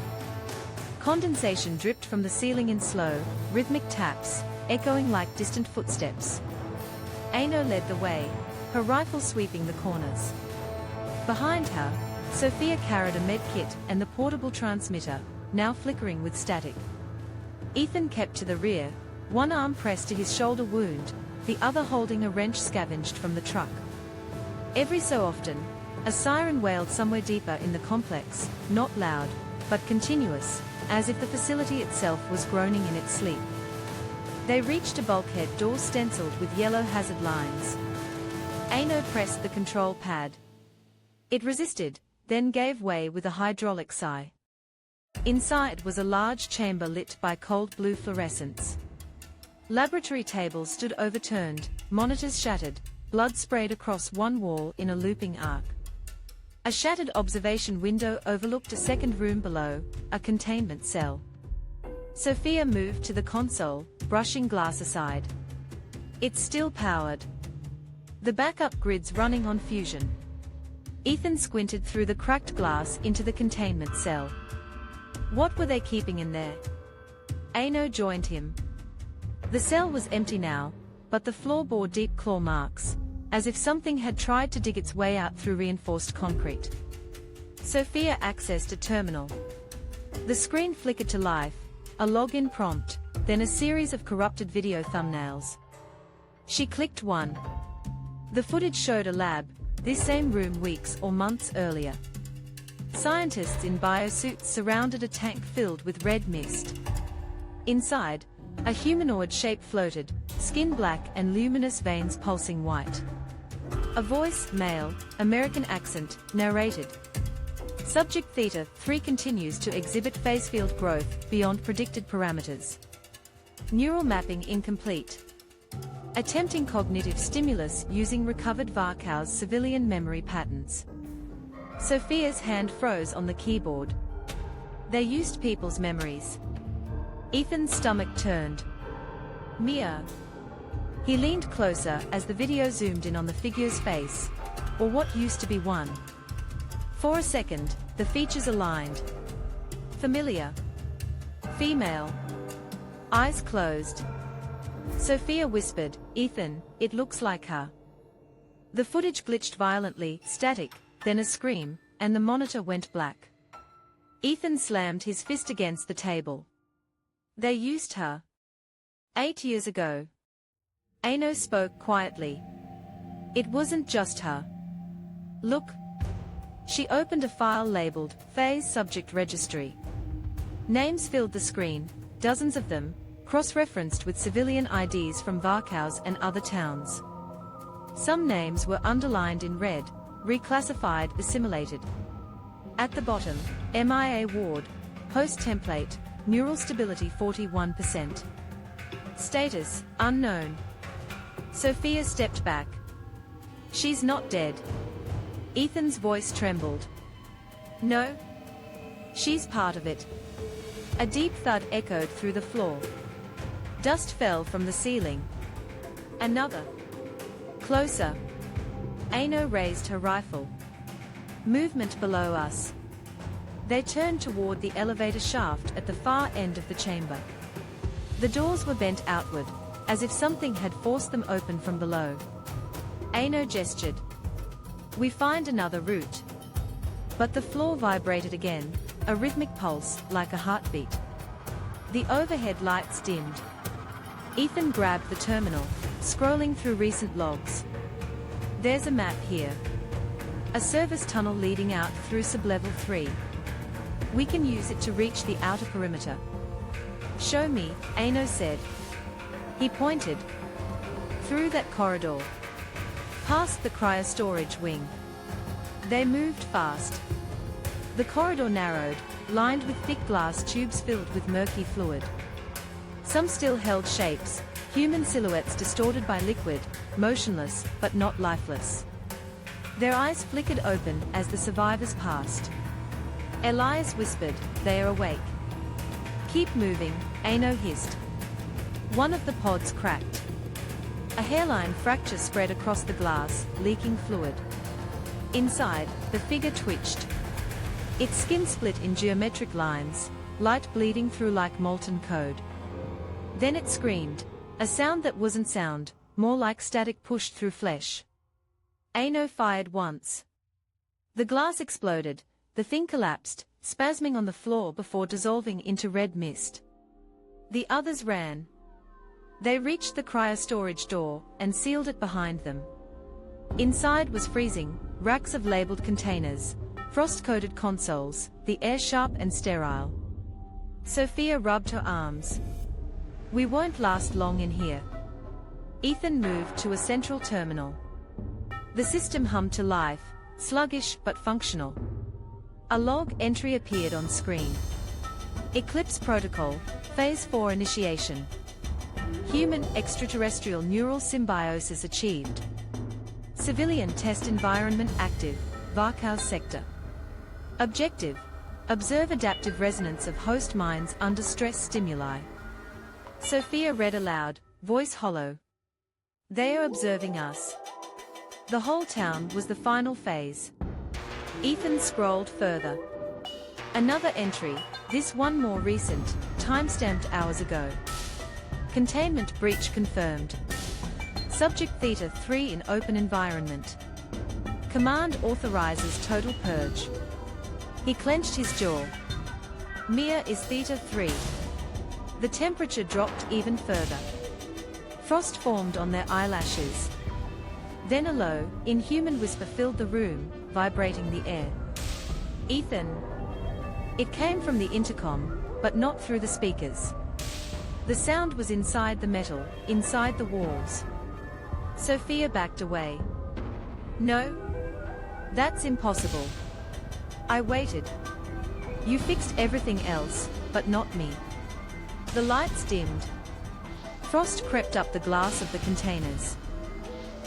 Condensation dripped from the ceiling in slow, rhythmic taps, echoing like distant footsteps. Ano led the way, her rifle sweeping the corners. Behind her, Sophia carried a medkit and the portable transmitter, now flickering with static. Ethan kept to the rear, one arm pressed to his shoulder wound, the other holding a wrench scavenged from the truck. Every so often, a siren wailed somewhere deeper in the complex, not loud, but continuous, as if the facility itself was groaning in its sleep. They reached a bulkhead door stenciled with yellow hazard lines. Ano pressed the control pad. It resisted, then gave way with a hydraulic sigh. Inside was a large chamber lit by cold blue fluorescence. Laboratory tables stood overturned, monitors shattered, blood sprayed across one wall in a looping arc. A shattered observation window overlooked a second room below, a containment cell. Sophia moved to the console, brushing glass aside. It's still powered. The backup grid's running on fusion. Ethan squinted through the cracked glass into the containment cell. What were they keeping in there? Ano joined him. The cell was empty now, but the floor bore deep claw marks, as if something had tried to dig its way out through reinforced concrete. Sophia accessed a terminal. The screen flickered to life, a login prompt, then a series of corrupted video thumbnails. She clicked one. The footage showed a lab, this same room weeks or months earlier. Scientists in biosuits surrounded a tank filled with red mist. Inside, a humanoid shape floated, skin black and luminous veins pulsing white. A voice, male, American accent, narrated. Subject Theta 3 continues to exhibit phase field growth beyond predicted parameters. Neural mapping incomplete. Attempting cognitive stimulus using recovered Varkow's civilian memory patterns. Sophia's hand froze on the keyboard. They used people's memories. Ethan's stomach turned. Mia. He leaned closer as the video zoomed in on the figure's face, or what used to be one. For a second, the features aligned. Familiar. Female. Eyes closed. Sophia whispered, Ethan, it looks like her. The footage glitched violently, static, then a scream, and the monitor went black. Ethan slammed his fist against the table. They used her. 8 years ago. Ano spoke quietly. It wasn't just her. Look. She opened a file labeled Phase Subject Registry. Names filled the screen, dozens of them, cross-referenced with civilian IDs from Varkaus and other towns. Some names were underlined in red, reclassified, assimilated. At the bottom, MIA Ward, Host Template, Neural Stability 41%. Status, unknown. Sophia stepped back. She's not dead. Ethan's voice trembled. No. She's part of it. A deep thud echoed through the floor. Dust fell from the ceiling. Another. Closer. Ano raised her rifle. Movement below us. They turned toward the elevator shaft at the far end of the chamber. The doors were bent outward, as if something had forced them open from below. Ano gestured. We find another route. But the floor vibrated again, a rhythmic pulse, like a heartbeat. The overhead lights dimmed. Ethan grabbed the terminal, scrolling through recent logs. There's a map here. A service tunnel leading out through sublevel 3. We can use it to reach the outer perimeter. Show me, Ano said. He pointed. Through that corridor. Past the cryostorage wing. They moved fast. The corridor narrowed, lined with thick glass tubes filled with murky fluid. Some still held shapes, human silhouettes distorted by liquid, motionless, but not lifeless. Their eyes flickered open as the survivors passed. Elias whispered, "They are awake." "Keep moving," Ano hissed. One of the pods cracked. A hairline fracture spread across the glass, leaking fluid. Inside, the figure twitched. Its skin split in geometric lines, light bleeding through like molten code. Then it screamed, a sound that wasn't sound, more like static pushed through flesh. Ano fired once. The glass exploded, the thing collapsed, spasming on the floor before dissolving into red mist. The others ran. They reached the cryostorage door and sealed it behind them. Inside was freezing, racks of labeled containers, frost-coated consoles, the air sharp and sterile. Sophia rubbed her arms. We won't last long in here. Ethan moved to a central terminal. The system hummed to life, sluggish but functional. A log entry appeared on screen. Eclipse Protocol, Phase 4 initiation. Human-extraterrestrial neural symbiosis achieved. Civilian test environment active, Varkaus sector. Objective: observe adaptive resonance of host minds under stress stimuli. Sophia read aloud, voice hollow. They are observing us. The whole town was the final phase. Ethan scrolled further. Another entry, this one more recent, time-stamped hours ago. Containment breach confirmed. Subject Theta 3 in open environment. Command authorizes total purge. He clenched his jaw. Mia is Theta 3. The temperature dropped even further. Frost formed on their eyelashes. Then a low, inhuman whisper filled the room, vibrating the air. Ethan. It came from the intercom, but not through the speakers. The sound was inside the metal, inside the walls. Sophia backed away. No. That's impossible. I waited. You fixed everything else, but not me. The lights dimmed. Frost crept up the glass of the containers.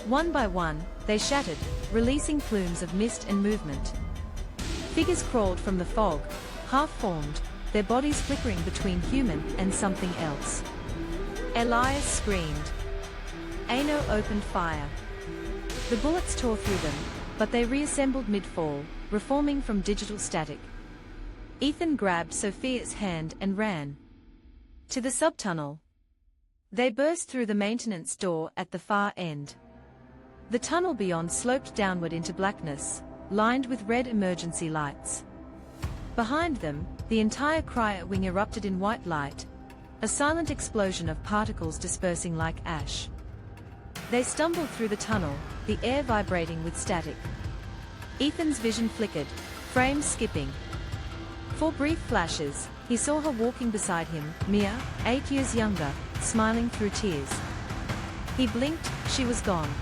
One by one, they shattered, releasing plumes of mist and movement. Figures crawled from the fog, half-formed, their bodies flickering between human and something else. Elias screamed. Ano opened fire. The bullets tore through them, but they reassembled mid-fall, reforming from digital static. Ethan grabbed Sophia's hand and ran. To the subtunnel. They burst through the maintenance door at the far end. The tunnel beyond sloped downward into blackness, lined with red emergency lights. Behind them, the entire cryo wing erupted in white light, a silent explosion of particles dispersing like ash. They stumbled through the tunnel, the air vibrating with static. Ethan's vision flickered, frames skipping. For brief flashes, he saw her walking beside him, Mia, 8 years younger, smiling through tears. He blinked, she was gone.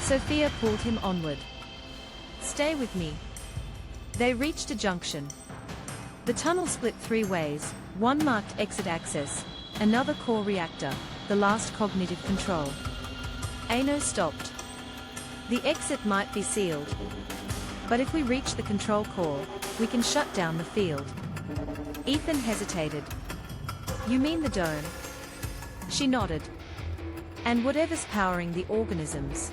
Sophia pulled him onward. "Stay with me." They reached a junction. The tunnel split 3 ways, one marked exit access, another core reactor, the last cognitive control. Ano stopped. "The exit might be sealed. But if we reach the control core, we can shut down the field." Ethan hesitated. "You mean the dome?" She nodded. "And whatever's powering the organisms.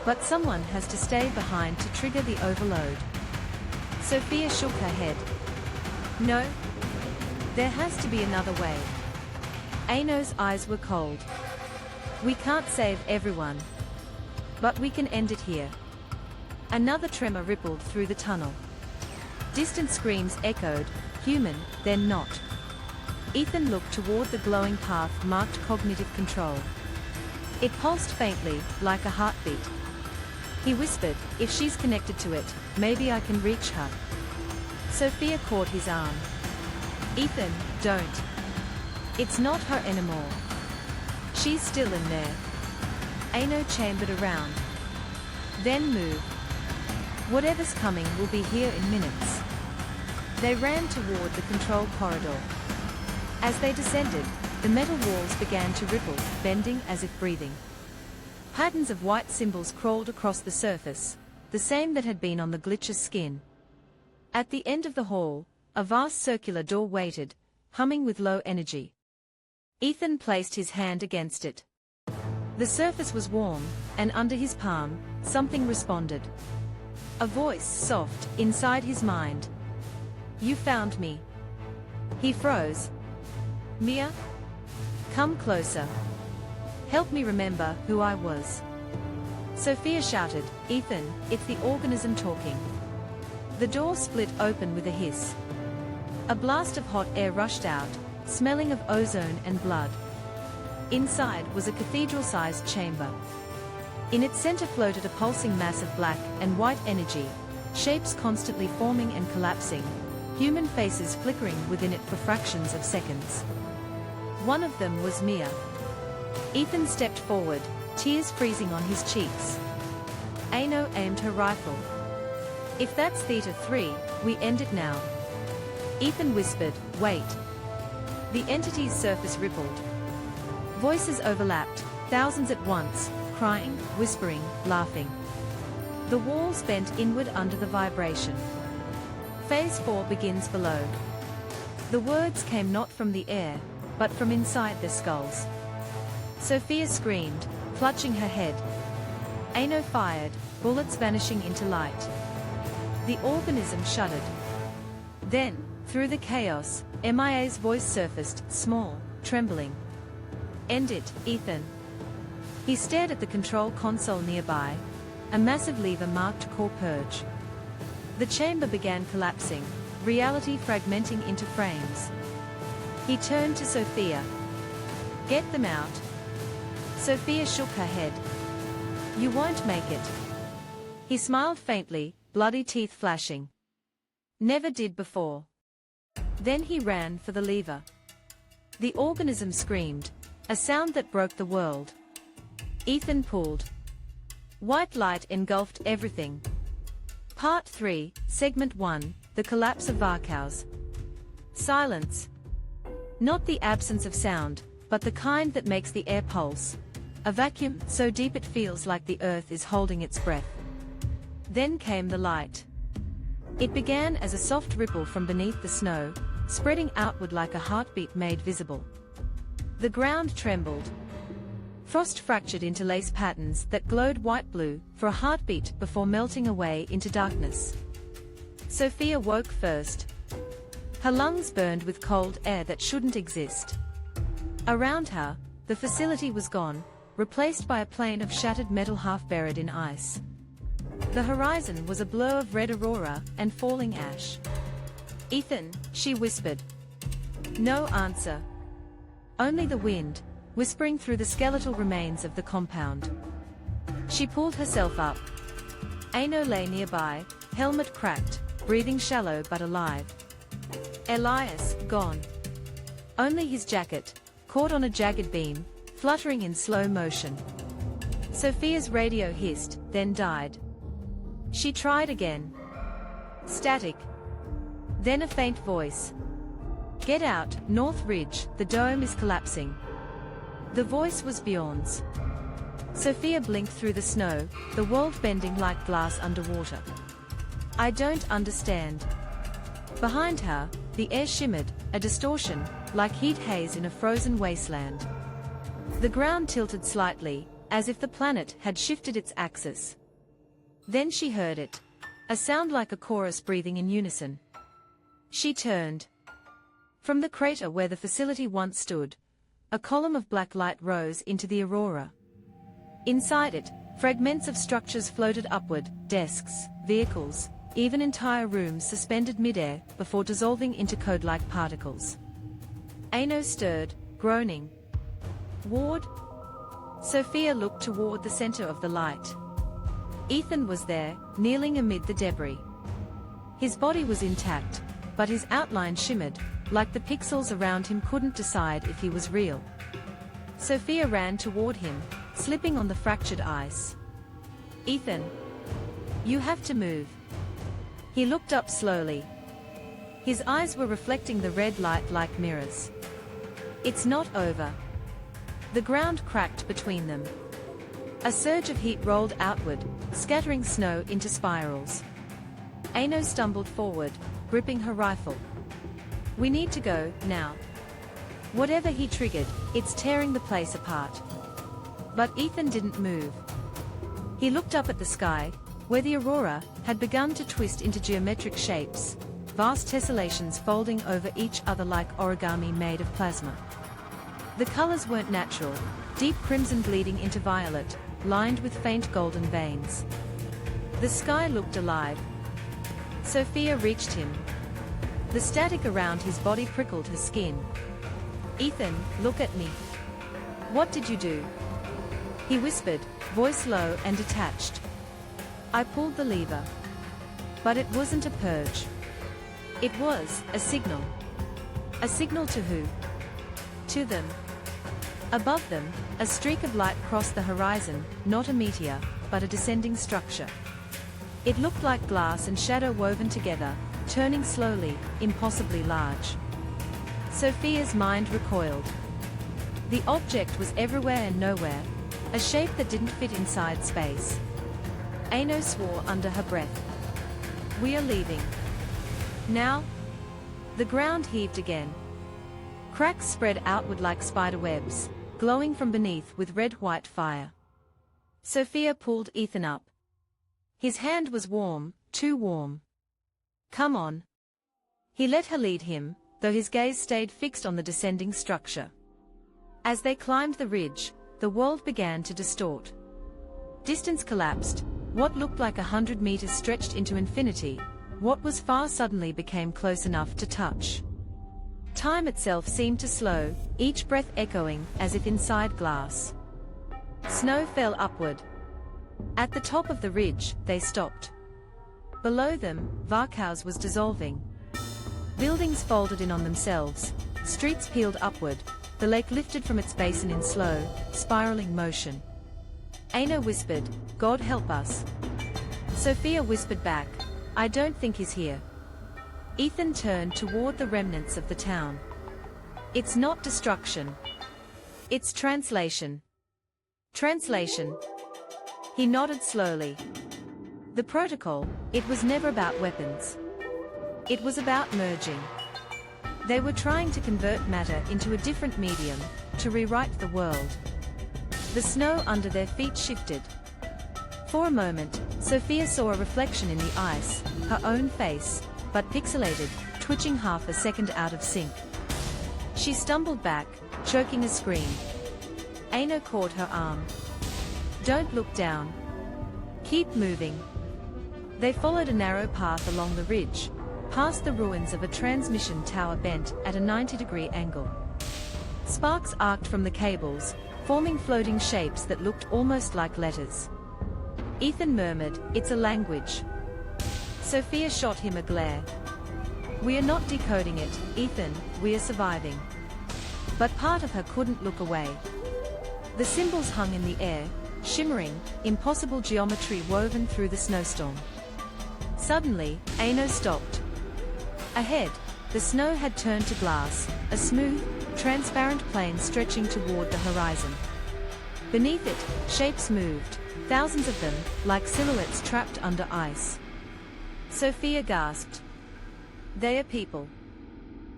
But someone has to stay behind to trigger the overload." Sophia shook her head. "No. There has to be another way." Ano's eyes were cold. "We can't save everyone. But we can end it here." Another tremor rippled through the tunnel. Distant screams echoed, human, then not. Ethan looked toward the glowing path marked cognitive control. It pulsed faintly, like a heartbeat. He whispered, "If she's connected to it, maybe I can reach her." Sophia caught his arm. "Ethan, don't. It's not her anymore. She's still in there." Ano chambered around. "Then move. Whatever's coming will be here in minutes." They ran toward the control corridor. As they descended, the metal walls began to ripple, bending as if breathing. Patterns of white symbols crawled across the surface, the same that had been on the glitch's skin. At the end of the hall, a vast circular door waited, humming with low energy. Ethan placed his hand against it. The surface was warm, and under his palm, something responded. A voice, soft, inside his mind. "You found me." He froze. "Mia? Come closer. Help me remember who I was." Sophia shouted, "Ethan, it's the organism talking." The door split open with a hiss. A blast of hot air rushed out, smelling of ozone and blood. Inside was a cathedral-sized chamber. In its center floated a pulsing mass of black and white energy, shapes constantly forming and collapsing, human faces flickering within it for fractions of seconds. One of them was Mia. Ethan stepped forward, tears freezing on his cheeks. Ano aimed her rifle. "If that's Theta 3, we end it now." Ethan whispered, "Wait." The entity's surface rippled. Voices overlapped, thousands at once, crying, whispering, laughing. The walls bent inward under the vibration. Phase 4 begins below. The words came not from the air, but from inside their skulls. Sophia screamed, clutching her head. Ano fired, bullets vanishing into light. The organism shuddered. Then, through the chaos, MIA's voice surfaced, small, trembling. "End it, Ethan." He stared at the control console nearby, a massive lever marked Core Purge. The chamber began collapsing, reality fragmenting into frames. He turned to Sophia. "Get them out." Sophia shook her head. "You won't make it." He smiled faintly, bloody teeth flashing. "Never did before." Then he ran for the lever. The organism screamed, a sound that broke the world. Ethan pulled. White light engulfed everything. Part 3, Segment 1, The Collapse of Varkaus. Silence. Not the absence of sound, but the kind that makes the air pulse. A vacuum so deep it feels like the earth is holding its breath. Then came the light. It began as a soft ripple from beneath the snow, spreading outward like a heartbeat made visible. The ground trembled. Frost fractured into lace patterns that glowed white-blue for a heartbeat before melting away into darkness. Sophia woke first. Her lungs burned with cold air that shouldn't exist. Around her, the facility was gone, replaced by a plain of shattered metal half buried in ice. The horizon was a blur of red aurora and falling ash. "Ethan," she whispered. No answer. Only the wind, whispering through the skeletal remains of the compound. She pulled herself up. Aino lay nearby, helmet cracked, breathing shallow but alive. Elias, gone. Only his jacket, caught on a jagged beam, fluttering in slow motion. Sophia's radio hissed, then died. She tried again. Static. Then a faint voice. Get out, North Ridge, the dome is collapsing. The voice was Bjorn's. Sophia blinked through the snow, the world bending like glass underwater. I don't understand. Behind her, the air shimmered, a distortion, like heat haze in a frozen wasteland. The ground tilted slightly, as if the planet had shifted its axis. Then she heard it. A sound like a chorus breathing in unison. She turned. From the crater where the facility once stood, a column of black light rose into the aurora. Inside it, fragments of structures floated upward, desks, vehicles, even entire rooms suspended midair before dissolving into code-like particles. Aino stirred, groaning. Ward? Sophia looked toward the center of the light. Ethan was there, kneeling amid the debris. His body was intact, but his outline shimmered, like the pixels around him couldn't decide if he was real. Sophia ran toward him, slipping on the fractured ice. Ethan. You have to move. He looked up slowly. His eyes were reflecting the red light like mirrors. It's not over. The ground cracked between them. A surge of heat rolled outward, scattering snow into spirals. Aino stumbled forward, gripping her rifle. We need to go, now. Whatever he triggered, it's tearing the place apart. But Ethan didn't move. He looked up at the sky, where the aurora had begun to twist into geometric shapes, vast tessellations folding over each other like origami made of plasma. The colors weren't natural, deep crimson bleeding into violet, lined with faint golden veins. The sky looked alive. Sophia reached him. The static around his body prickled her skin. Ethan, look at me. What did you do? He whispered, voice low and detached. I pulled the lever. But it wasn't a purge. It was a signal. A signal to who? To them. Above them, a streak of light crossed the horizon, not a meteor, but a descending structure. It looked like glass and shadow woven together, turning slowly, impossibly large. Sophia's mind recoiled. The object was everywhere and nowhere, a shape that didn't fit inside space. Aino swore under her breath. We are leaving. Now? The ground heaved again. Cracks spread outward like spider webs, glowing from beneath with red-white fire. Sophia pulled Ethan up. His hand was warm, too warm. Come on. He let her lead him, though his gaze stayed fixed on the descending structure. As they climbed the ridge, the world began to distort. Distance collapsed. What looked like 100 meters stretched into infinity. What was far suddenly became close enough to touch. Time itself seemed to slow, each breath echoing as if inside glass. Snow fell upward. At the top of the ridge, they stopped. Below them, Varkaus was dissolving. Buildings folded in on themselves, streets peeled upward, the lake lifted from its basin in slow, spiraling motion. Aino whispered, God help us. Sophia whispered back, I don't think he's here. Ethan turned toward the remnants of the town. It's not destruction. It's translation. Translation. He nodded slowly. The protocol, it was never about weapons. It was about merging. They were trying to convert matter into a different medium, to rewrite the world. The snow under their feet shifted. For a moment, Sophia saw a reflection in the ice, her own face, but pixelated, twitching half a second out of sync. She stumbled back, choking a scream. Aino caught her arm. Don't look down. Keep moving. They followed a narrow path along the ridge, past the ruins of a transmission tower bent at a 90-degree angle. Sparks arced from the cables, forming floating shapes that looked almost like letters. Ethan murmured, "It's a language." Sophia shot him a glare. "We are not decoding it, Ethan, we are surviving." But part of her couldn't look away. The symbols hung in the air, shimmering, impossible geometry woven through the snowstorm. Suddenly, Ano stopped. Ahead, the snow had turned to glass, a smooth, transparent plain stretching toward the horizon. Beneath it, shapes moved, thousands of them, like silhouettes trapped under ice. Sophia gasped. "They are people."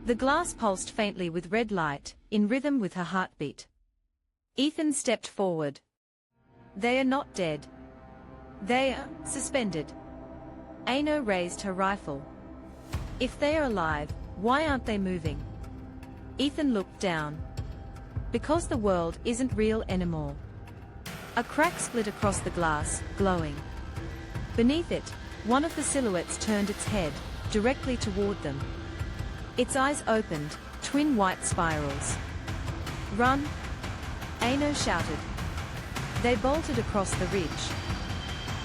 The glass pulsed faintly with red light, in rhythm with her heartbeat. Ethan stepped forward. "They are not dead. They are suspended." Ano raised her rifle. "If they are alive, why aren't they moving?" Ethan looked down. "Because the world isn't real anymore." A crack split across the glass, glowing. Beneath it, one of the silhouettes turned its head, directly toward them. Its eyes opened, twin white spirals. "Run!" Ano shouted. They bolted across the ridge.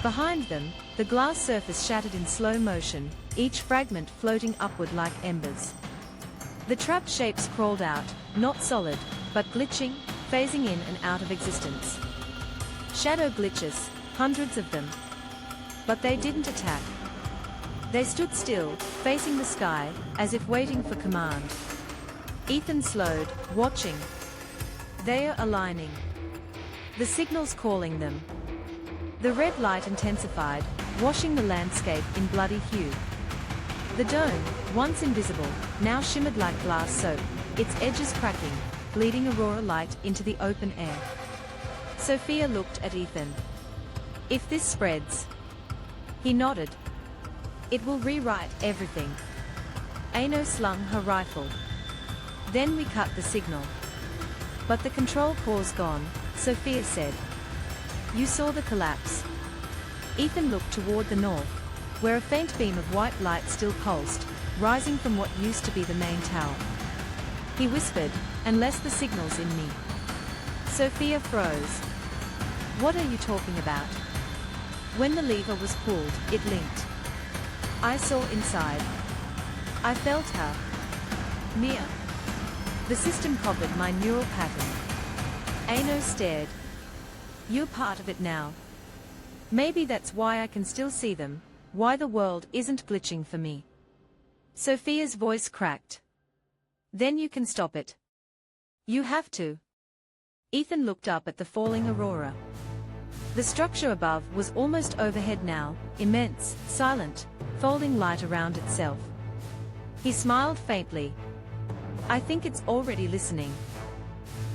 Behind them, the glass surface shattered in slow motion, each fragment floating upward like embers. The trapped shapes crawled out, not solid, but glitching, phasing in and out of existence. Shadow glitches, hundreds of them. But they didn't attack. They stood still, facing the sky, as if waiting for command. Ethan slowed, watching. They are aligning. The signal's calling them. The red light intensified, washing the landscape in bloody hue. The dome, once invisible, now shimmered like glass soap, its edges cracking, bleeding aurora light into the open air. Sophia looked at Ethan. "If this spreads..." He nodded. "It will rewrite everything." Ano slung her rifle. "Then we cut the signal." "But the control core's gone," Sophia said. "You saw the collapse." Ethan looked toward the north, where a faint beam of white light still pulsed, rising from what used to be the main tower. He whispered, "Unless the signal's in me." Sophia froze. "What are you talking about?" "When the lever was pulled, it linked. I saw inside. I felt her. Mia. The system copied my neural pattern." Ano stared. "You're part of it now. Maybe that's why I can still see them, why the world isn't glitching for me." Sophia's voice cracked. "Then you can stop it. You have to." Ethan looked up at the falling aurora. The structure above was almost overhead now, immense, silent, folding light around itself. He smiled faintly. "I think it's already listening."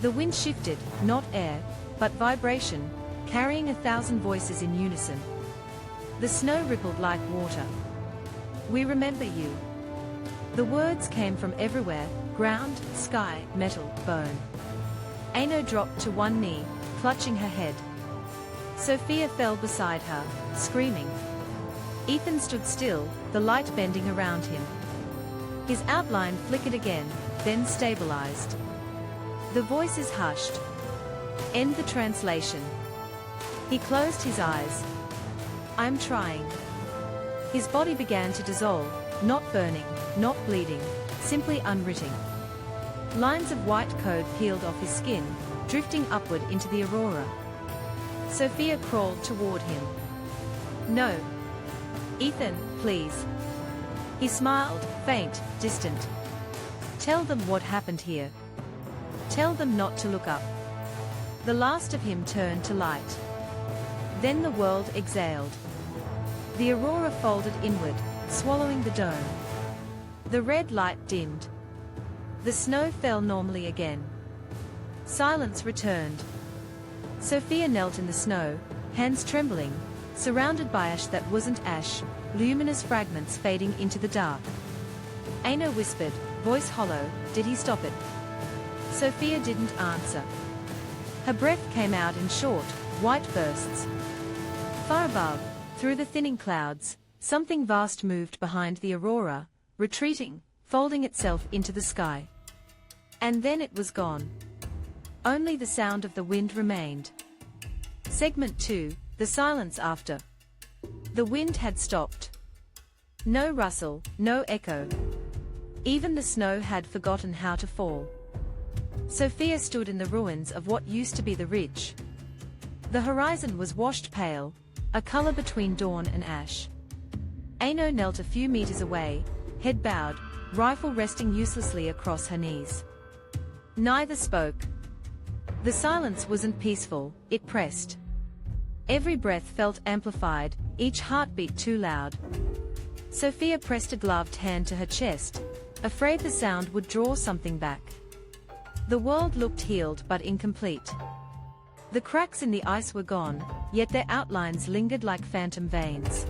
The wind shifted, not air, but vibration, carrying 1,000 voices in unison. The snow rippled like water. "We remember you." The words came from everywhere, ground, sky, metal, bone. Ano dropped to one knee, clutching her head. Sophia fell beside her, screaming. Ethan stood still, the light bending around him. His outline flickered again, then stabilized. The voices hushed. "End the translation." He closed his eyes. "I'm trying." His body began to dissolve, not burning, not bleeding, simply unwritten. Lines of white code peeled off his skin, drifting upward into the aurora. Sophia crawled toward him. "No. Ethan, please." He smiled, faint, distant. "Tell them what happened here. Tell them not to look up." The last of him turned to light. Then the world exhaled. The aurora folded inward, swallowing the dome. The red light dimmed. The snow fell normally again. Silence returned. Sophia knelt in the snow, hands trembling, surrounded by ash that wasn't ash, luminous fragments fading into the dark. Ano whispered, voice hollow, "Did he stop it?" Sophia didn't answer. Her breath came out in short, white bursts. Far above, through the thinning clouds, something vast moved behind the aurora, retreating, folding itself into the sky. And then it was gone. Only the sound of the wind remained. Segment 2, the silence after. The wind had stopped. No rustle, no echo. Even the snow had forgotten how to fall. Sophia stood in the ruins of what used to be the ridge. The horizon was washed pale, a color between dawn and ash. Aino knelt a few meters away, head bowed, rifle resting uselessly across her knees. Neither spoke. The silence wasn't peaceful, it pressed. Every breath felt amplified, each heartbeat too loud. Sophia pressed a gloved hand to her chest, afraid the sound would draw something back. The world looked healed but incomplete. The cracks in the ice were gone, yet their outlines lingered like phantom veins.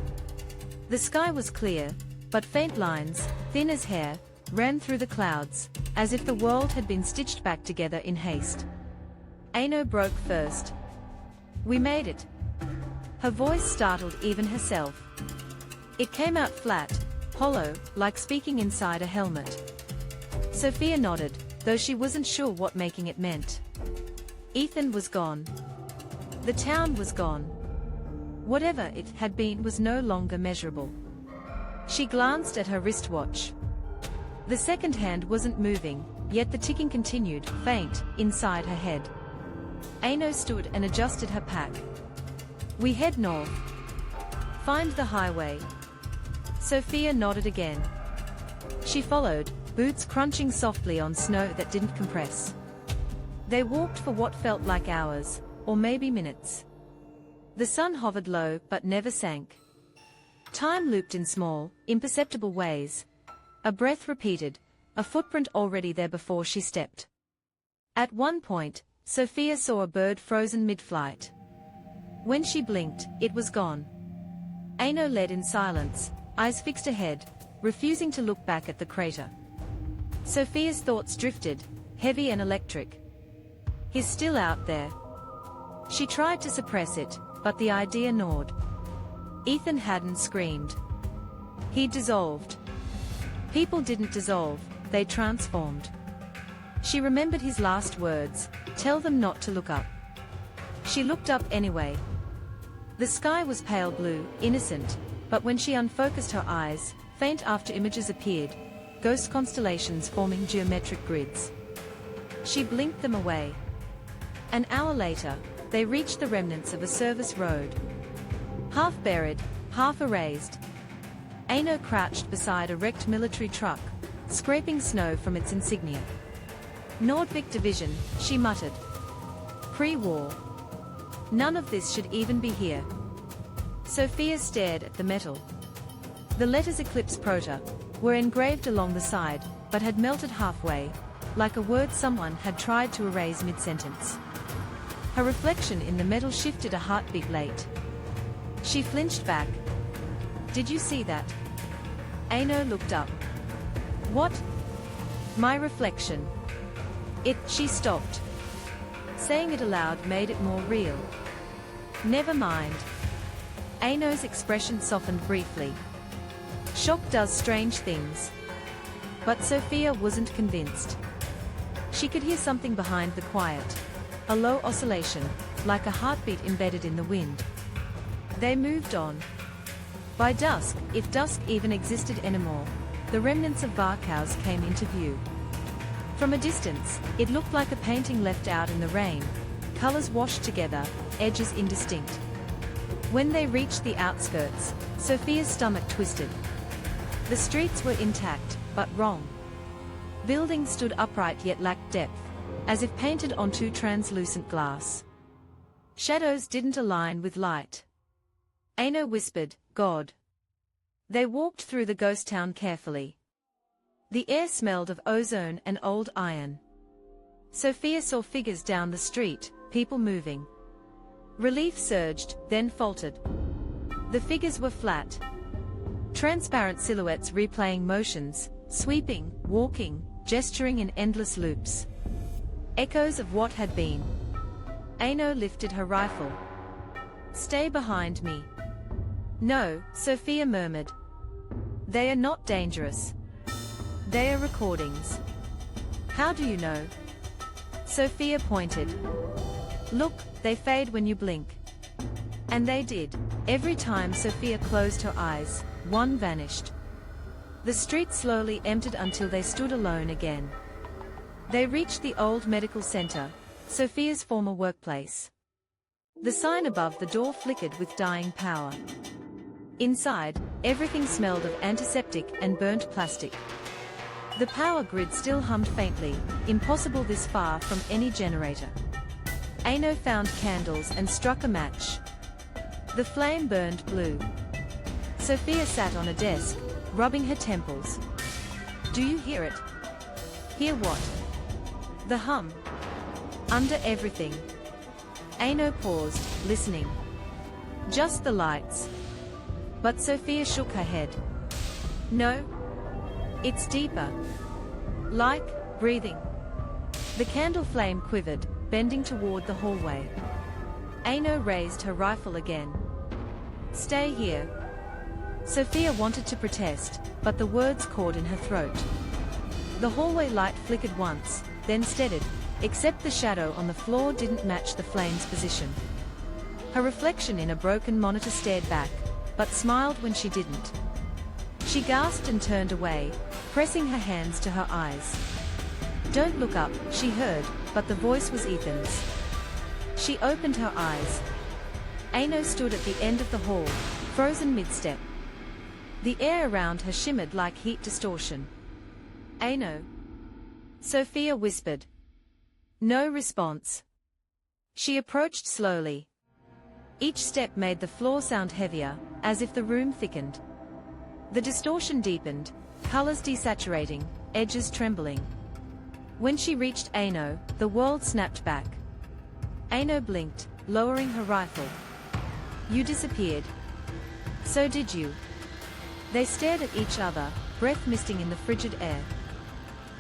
The sky was clear, but faint lines, thin as hair, ran through the clouds, as if the world had been stitched back together in haste. Aino broke first. "We made it." Her voice startled even herself. It came out flat, hollow, like speaking inside a helmet. Sophia nodded, though she wasn't sure what making it meant. Ethan was gone. The town was gone. Whatever it had been was no longer measurable. She glanced at her wristwatch. The second hand wasn't moving, yet the ticking continued, faint, inside her head. Aino stood and adjusted her pack. "We head north. Find the highway." Sophia nodded again. She followed, boots crunching softly on snow that didn't compress. They walked for what felt like hours, or maybe minutes. The sun hovered low but never sank. Time looped in small, imperceptible ways. A breath repeated, a footprint already there before she stepped. At one point, Sophia saw a bird frozen mid-flight. When she blinked, it was gone. Aino led in silence, eyes fixed ahead, refusing to look back at the crater. Sophia's thoughts drifted, heavy and electric. He's still out there. She tried to suppress it, but the idea gnawed. Ethan hadn't screamed. He dissolved. People didn't dissolve, they transformed. She remembered his last words, "Tell them not to look up." She looked up anyway. The sky was pale blue, innocent, but when she unfocused her eyes, faint after images appeared, ghost constellations forming geometric grids. She blinked them away. An hour later, they reached the remnants of a service road. Half buried, half erased. Aino crouched beside a wrecked military truck, scraping snow from its insignia. "Nordvik Division," she muttered. "Pre-war. None of this should even be here." Sophia stared at the metal. The letters Eclipse Protocol were engraved along the side, but had melted halfway, like a word someone had tried to erase mid-sentence. Her reflection in the metal shifted a heartbeat late. She flinched back. "Did you see that?" Aino looked up. "What?" "My reflection." She stopped. Saying it aloud made it more real. "Never mind." Aino's expression softened briefly. Shock does strange things. But Sophia wasn't convinced. She could hear something behind the quiet. A low oscillation, like a heartbeat embedded in the wind. They moved on. By dusk, if dusk even existed anymore, the remnants of Varkaus came into view. From a distance, it looked like a painting left out in the rain, colors washed together, edges indistinct. When they reached the outskirts, Sophia's stomach twisted. The streets were intact, but wrong. Buildings stood upright yet lacked depth, as if painted onto translucent glass. Shadows didn't align with light. Aino whispered, "God." They walked through the ghost town carefully. The air smelled of ozone and old iron. Sophia saw figures down the street, people moving. Relief surged, then faltered. The figures were flat. Transparent silhouettes replaying motions, sweeping, walking, gesturing in endless loops. Echoes of what had been. Aino lifted her rifle. "Stay behind me." "No," Sophia murmured. "They are not dangerous. They are recordings." How do you know? Sophia pointed. Look, they fade when you blink. And they did. Every time Sophia closed her eyes, one vanished. The street slowly emptied until they stood alone again. They reached the old medical center, Sophia's former workplace. The sign above the door flickered with dying power. Inside, everything smelled of antiseptic and burnt plastic. The power grid still hummed faintly, impossible this far from any generator. Ano found candles and struck a match. The flame burned blue. Sophia sat on a desk, rubbing her temples. Do you hear it? Hear what? The hum. Under everything. Ano paused, listening. Just the lights. But Sophia shook her head. No. It's deeper. Like breathing. The candle flame quivered, bending toward the hallway. Ano raised her rifle again. Stay here. Sophia wanted to protest, but the words caught in her throat. The hallway light flickered once, then steadied, except the shadow on the floor didn't match the flame's position. Her reflection in a broken monitor stared back, but smiled when she didn't. She gasped and turned away, pressing her hands to her eyes. Don't look up, she heard, but the voice was Ethan's. She opened her eyes. Ano stood at the end of the hall, frozen mid-step. The air around her shimmered like heat distortion. Ano. Sophia whispered. No response. She approached slowly. Each step made the floor sound heavier, as if the room thickened. The distortion deepened, colors desaturating, edges trembling. When she reached Ano, the world snapped back. Ano blinked, lowering her rifle. You disappeared. So did you. They stared at each other, breath misting in the frigid air.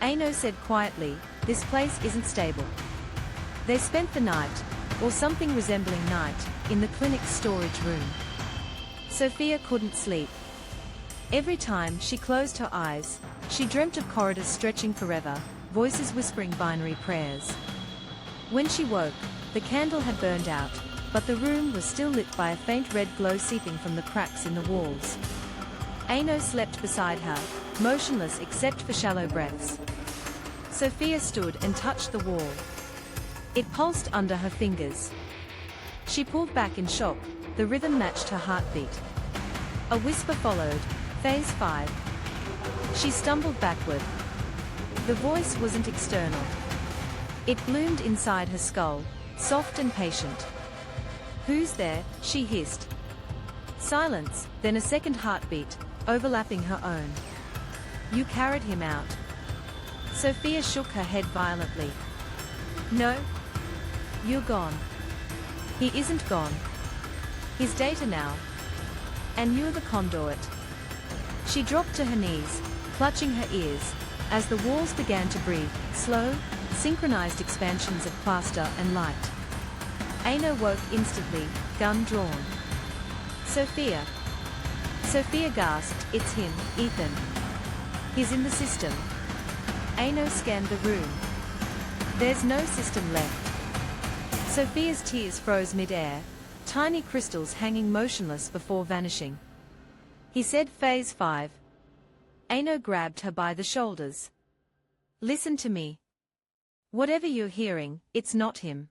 Ano said quietly, this place isn't stable. They spent the night, or something resembling night, in the clinic's storage room. Sophia couldn't sleep. Every time she closed her eyes, she dreamt of corridors stretching forever, voices whispering binary prayers. When she woke, the candle had burned out, but the room was still lit by a faint red glow seeping from the cracks in the walls. Ano slept beside her, motionless except for shallow breaths. Sophia stood and touched the wall. It pulsed under her fingers. She pulled back in shock, the rhythm matched her heartbeat. A whisper followed, Phase 5. She stumbled backward. The voice wasn't external. It bloomed inside her skull, soft and patient. Who's there? She hissed. Silence, then a second heartbeat, overlapping her own. You carried him out. Sophia shook her head violently. No. You're gone. He isn't gone. He's data now. And you're the conduit. She dropped to her knees, clutching her ears, as the walls began to breathe, slow, synchronized expansions of plaster and light. Ano woke instantly, gun drawn. Sophia. Sophia gasped, it's him, Ethan. He's in the system. Ano scanned the room. There's no system left. Sophia's tears froze mid-air, tiny crystals hanging motionless before vanishing. He said Phase 5. Ano grabbed her by the shoulders. Listen to me. Whatever you're hearing, it's not him.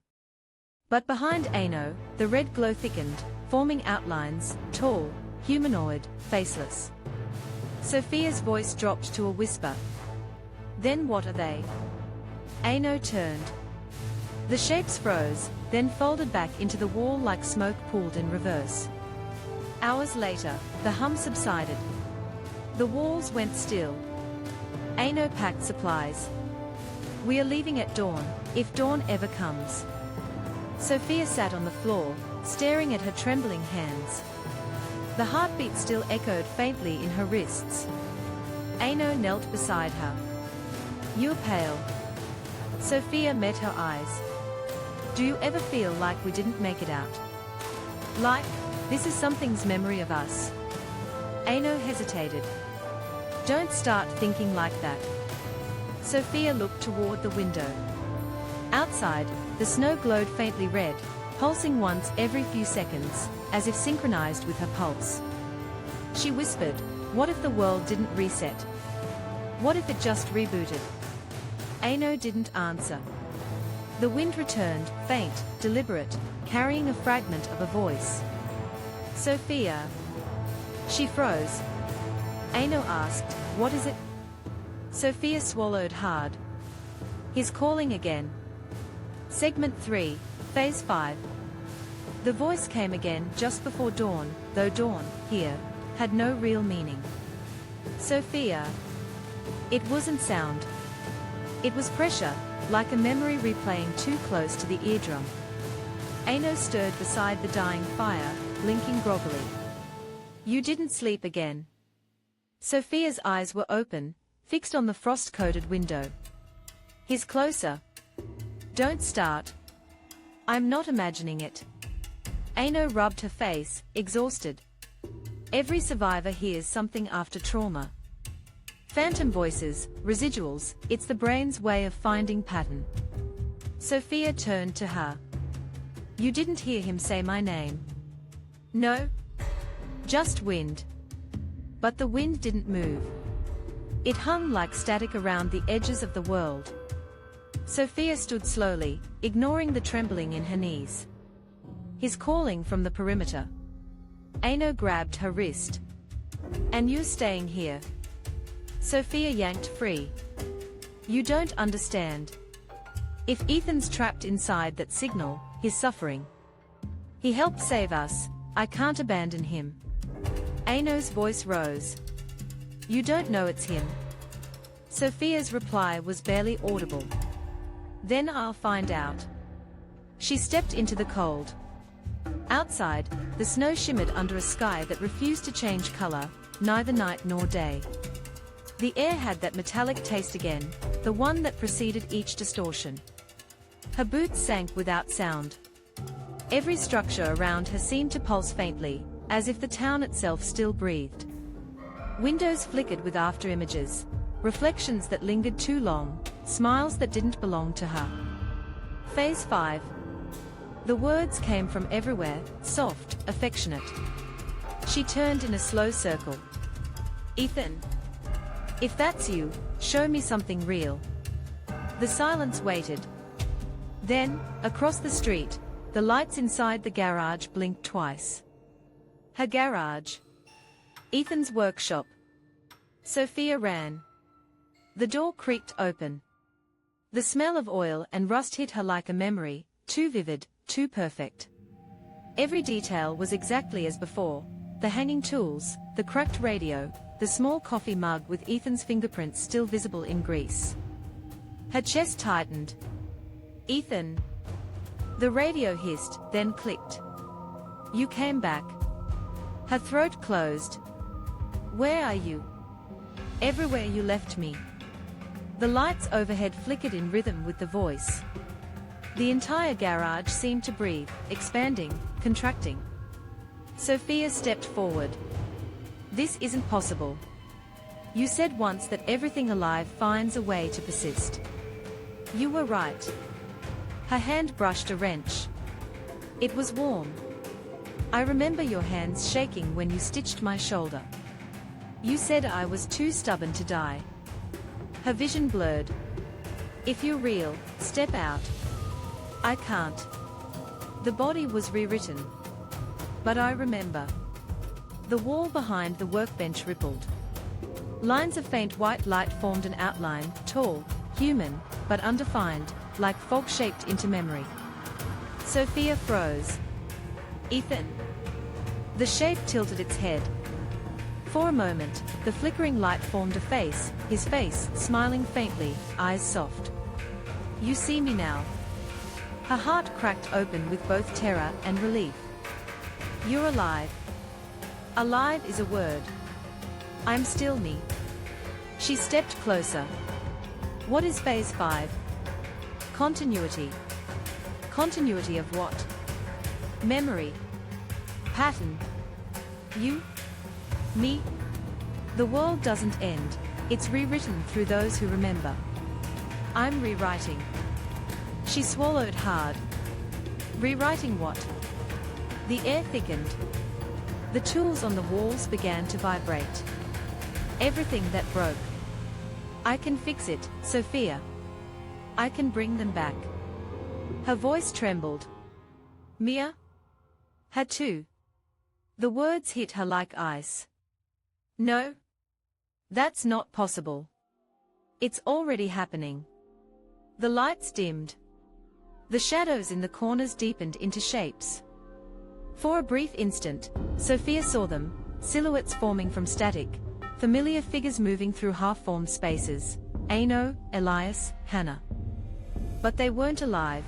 But behind Ano, the red glow thickened, forming outlines, tall, humanoid, faceless. Sophia's voice dropped to a whisper. Then what are they? Ano turned. The shapes froze, then folded back into the wall like smoke pooled in reverse. Hours later, the hum subsided. The walls went still. Ano packed supplies. We are leaving at dawn, if dawn ever comes. Sophia sat on the floor, staring at her trembling hands. The heartbeat still echoed faintly in her wrists. Ano knelt beside her. You're pale. Sophia met her eyes. Do you ever feel like we didn't make it out? Like, this is something's memory of us? Ano hesitated. Don't start thinking like that. Sophia looked toward the window. Outside, the snow glowed faintly red, pulsing once every few seconds, as if synchronized with her pulse. She whispered, "What if the world didn't reset? What if it just rebooted?" Aino didn't answer. The wind returned, faint, deliberate, carrying a fragment of a voice. "Sophia." She froze. Aino asked, "What is it?" Sophia swallowed hard. "He's calling again." Segment 3, Phase 5. The voice came again just before dawn, though dawn, here, had no real meaning. "Sophia." It wasn't sound. It was pressure, like a memory replaying too close to the eardrum. Aino stirred beside the dying fire, blinking groggily. "You didn't sleep again." Sophia's eyes were open, fixed on the frost-coated window. "He's closer." "Don't start. I'm not imagining it." Aino rubbed her face, exhausted. Every survivor hears something after trauma. Phantom voices, residuals, it's the brain's way of finding pattern. Sophia turned to her. "You didn't hear him say my name?" "No. Just wind." But the wind didn't move. It hung like static around the edges of the world. Sophia stood slowly, ignoring the trembling in her knees. "He's calling from the perimeter." Aino grabbed her wrist. "And you're staying here." Sophia yanked free. "You don't understand. If Ethan's trapped inside that signal, he's suffering. He helped save us, I can't abandon him." Aino's voice rose. "You don't know it's him." Sophia's reply was barely audible. "Then I'll find out." She stepped into the cold. Outside, the snow shimmered under a sky that refused to change color, neither night nor day. The air had that metallic taste again, the one that preceded each distortion. Her boots sank without sound. Every structure around her seemed to pulse faintly, as if the town itself still breathed. Windows flickered with afterimages, reflections that lingered too long, smiles that didn't belong to her. Phase 5. The words came from everywhere, soft, affectionate. She turned in a slow circle. "Ethan. If that's you, show me something real." The silence waited. Then, across the street, the lights inside the garage blinked twice. Her garage. Ethan's workshop. Sophia ran. The door creaked open. The smell of oil and rust hit her like a memory, too vivid, too perfect. Every detail was exactly as before: the hanging tools, the cracked radio, the small coffee mug with Ethan's fingerprints still visible in grease. Her chest tightened. "Ethan." The radio hissed, then clicked. "You came back." Her throat closed. "Where are you?" "Everywhere you left me." The lights overhead flickered in rhythm with the voice. The entire garage seemed to breathe, expanding, contracting. Sophia stepped forward. "This isn't possible. You said once that everything alive finds a way to persist." "You were right." Her hand brushed a wrench. It was warm. "I remember your hands shaking when you stitched my shoulder. You said I was too stubborn to die." Her vision blurred. "If you're real, step out." "I can't." The body was rewritten. "But I remember." The wall behind the workbench rippled. Lines of faint white light formed an outline, tall, human, but undefined, like fog shaped into memory. Sophia froze. "Ethan." The shape tilted its head. For a moment, the flickering light formed a face, his face, smiling faintly, eyes soft. "You see me now." Her heart cracked open with both terror and relief. "You're alive." Alive is a word. "I'm still me." She stepped closer. "What is Phase 5? Continuity." Continuity of what? Memory. Pattern. You? Me? The world doesn't end, it's rewritten through those who remember. I'm rewriting. She swallowed hard. Rewriting what? The air thickened. The tools on the walls began to vibrate. Everything that broke. I can fix it, Sophia. I can bring them back. Her voice trembled. Mia? Her too. The words hit her like ice. No. That's not possible. It's already happening. The lights dimmed. The shadows in the corners deepened into shapes. For a brief instant, Sophia saw them, silhouettes forming from static, familiar figures moving through half-formed spaces. Aino, Elias, Hannah. But they weren't alive.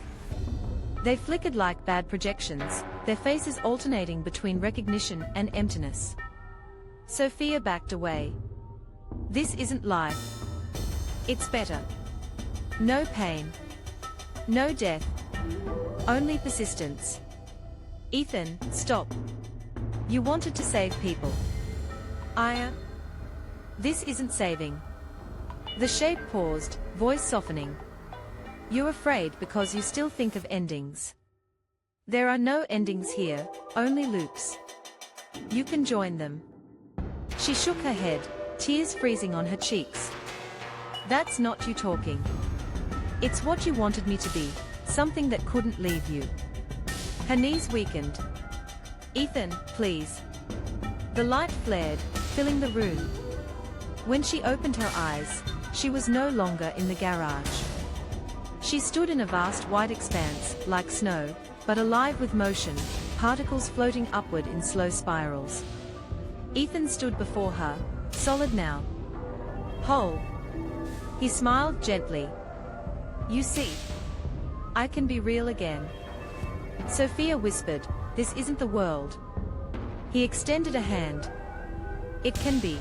They flickered like bad projections, their faces alternating between recognition and emptiness. Sophia backed away. This isn't life. It's better. No pain. No death. Only persistence. Ethan, stop. You wanted to save people. This isn't saving. The shape paused, voice softening. You're afraid because you still think of endings. There are no endings here, only loops. You can join them. She shook her head, tears freezing on her cheeks. That's not you talking. It's what you wanted me to be, something that couldn't leave you. Her knees weakened. Ethan, please. The light flared, filling the room. When she opened her eyes, she was no longer in the garage. She stood in a vast white expanse, like snow, but alive with motion, particles floating upward in slow spirals. Ethan stood before her, solid now. Whole. He smiled gently. You see, I can be real again. Sophia whispered, this isn't the world. He extended a hand. It can be.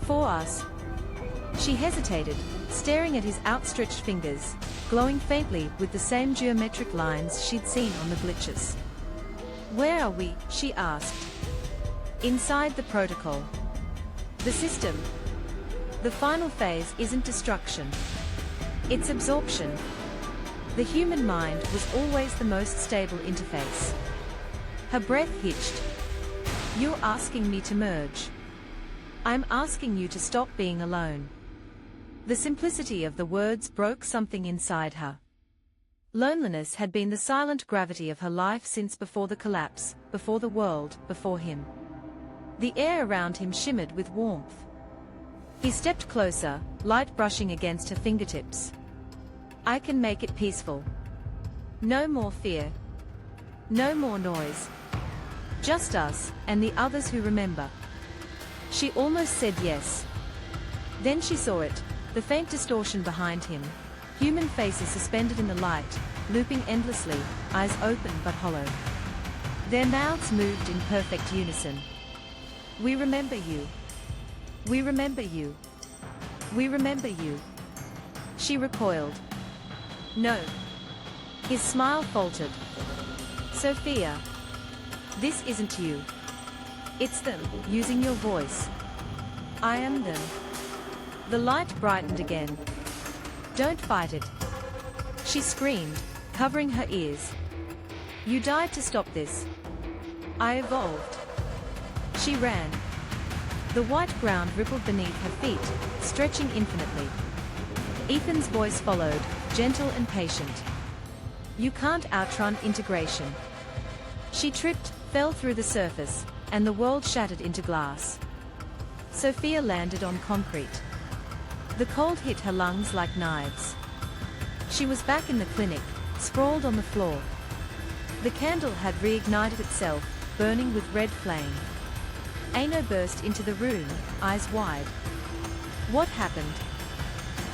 For us. She hesitated, staring at his outstretched fingers, glowing faintly with the same geometric lines she'd seen on the glitches. Where are we? She asked. Inside the protocol. The system. The final phase isn't destruction. It's absorption. The human mind was always the most stable interface. Her breath hitched. You're asking me to merge. I'm asking you to stop being alone. The simplicity of the words broke something inside her. Loneliness had been the silent gravity of her life since before the collapse, before the world, before him. The air around him shimmered with warmth. He stepped closer, light brushing against her fingertips. I can make it peaceful. No more fear. No more noise. Just us, and the others who remember. She almost said yes. Then she saw it, the faint distortion behind him. Human faces suspended in the light, looping endlessly, eyes open but hollow. Their mouths moved in perfect unison. We remember you. We remember you. We remember you. She recoiled. No. His smile faltered. Sophia. This isn't you. It's them, using your voice. I am them. The light brightened again. Don't fight it. She screamed, covering her ears. You died to stop this. I evolved. She ran. The white ground rippled beneath her feet, stretching infinitely. Ethan's voice followed, gentle and patient. You can't outrun integration. She tripped, fell through the surface, and the world shattered into glass. Sophia landed on concrete. The cold hit her lungs like knives. She was back in the clinic, sprawled on the floor. The candle had reignited itself, burning with red flame. Aino burst into the room, eyes wide. What happened?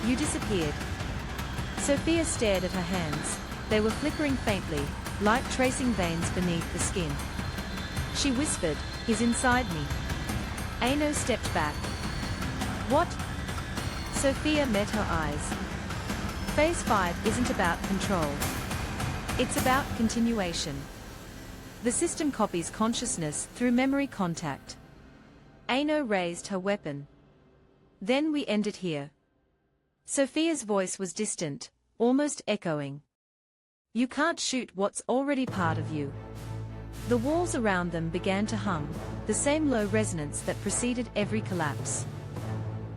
You disappeared. Sophia stared at her hands. They were flickering faintly, like tracing veins beneath the skin. She whispered, he's inside me. Aino stepped back. What? Sophia met her eyes. Phase 5 isn't about control. It's about continuation. The system copies consciousness through memory contact. Aino raised her weapon. Then we end it here. Sophia's voice was distant, almost echoing. You can't shoot what's already part of you. The walls around them began to hum, the same low resonance that preceded every collapse.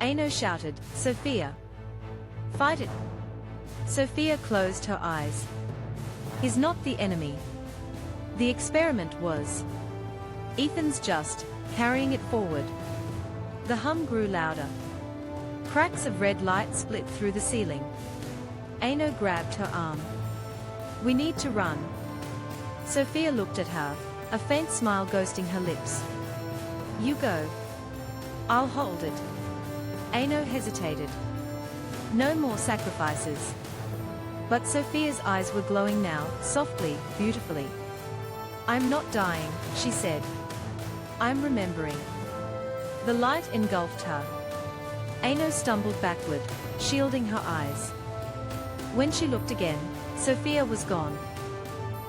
Ano shouted, Sophia! Fight it! Sophia closed her eyes. He's not the enemy. The experiment was. Ethan's just carrying it forward. The hum grew louder. Cracks of red light split through the ceiling. Ano grabbed her arm. We need to run. Sophia looked at her, a faint smile ghosting her lips. You go. I'll hold it. Ano hesitated. No more sacrifices. But Sophia's eyes were glowing now, softly, beautifully. I'm not dying, she said. I'm remembering. The light engulfed her. Ano stumbled backward, shielding her eyes. When she looked again, Sophia was gone.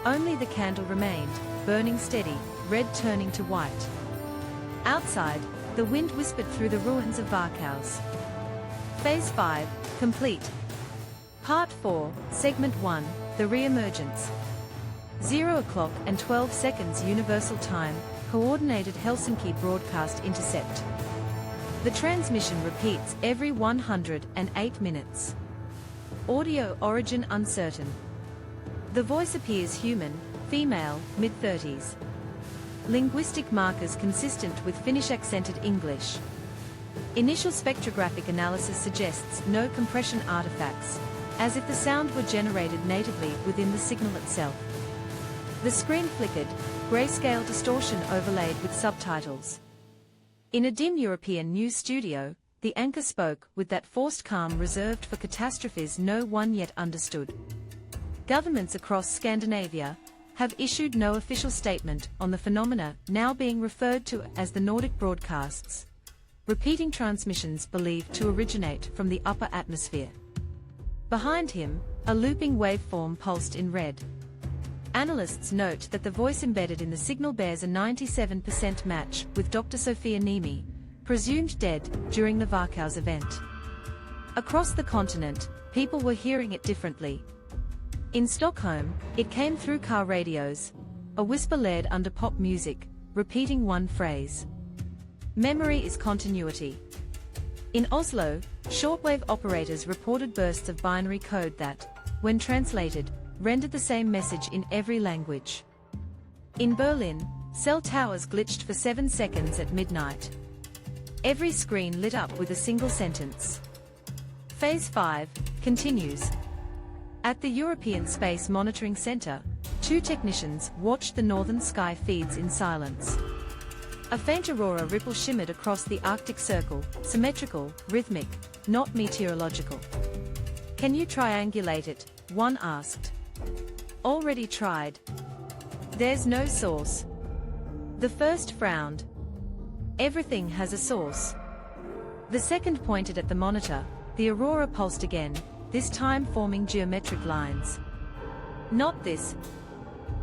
Only the candle remained, burning steady, red turning to white. Outside, the wind whispered through the ruins of Varkaus. Phase 5, complete. Part 4, Segment 1, The Re-Emergence. 0 o'clock and 12 seconds Universal Time, Coordinated Helsinki Broadcast Intercept. The transmission repeats every 108 minutes. Audio origin uncertain. The voice appears human, female, mid-30s. Linguistic markers consistent with Finnish-accented English. Initial spectrographic analysis suggests no compression artifacts, as if the sound were generated natively within the signal itself. The screen flickered, grayscale distortion overlaid with subtitles. In a dim European news studio, the anchor spoke with that forced calm reserved for catastrophes no one yet understood. Governments across Scandinavia have issued no official statement on the phenomena now being referred to as the Nordic broadcasts, repeating transmissions believed to originate from the upper atmosphere. Behind him, a looping waveform pulsed in red. Analysts note that the voice embedded in the signal bears a 97% match with Dr. Sophia Niemi, presumed dead during the Varkaus event. Across the continent, people were hearing it differently. In Stockholm, it came through car radios, a whisper layered under pop music, repeating one phrase. Memory is continuity. In Oslo, shortwave operators reported bursts of binary code that, when translated, rendered the same message in every language. In Berlin, cell towers glitched for 7 seconds at midnight. Every screen lit up with a single sentence. Phase 5 continues. At the European Space Monitoring Center, 2 technicians watched the northern sky feeds in silence. A faint aurora ripple shimmered across the Arctic Circle, symmetrical, rhythmic, not meteorological. Can you triangulate it? One asked. Already tried. There's no source. The first frowned. Everything has a source. The second pointed at the monitor. The aurora pulsed again, this time forming geometric lines. Not this.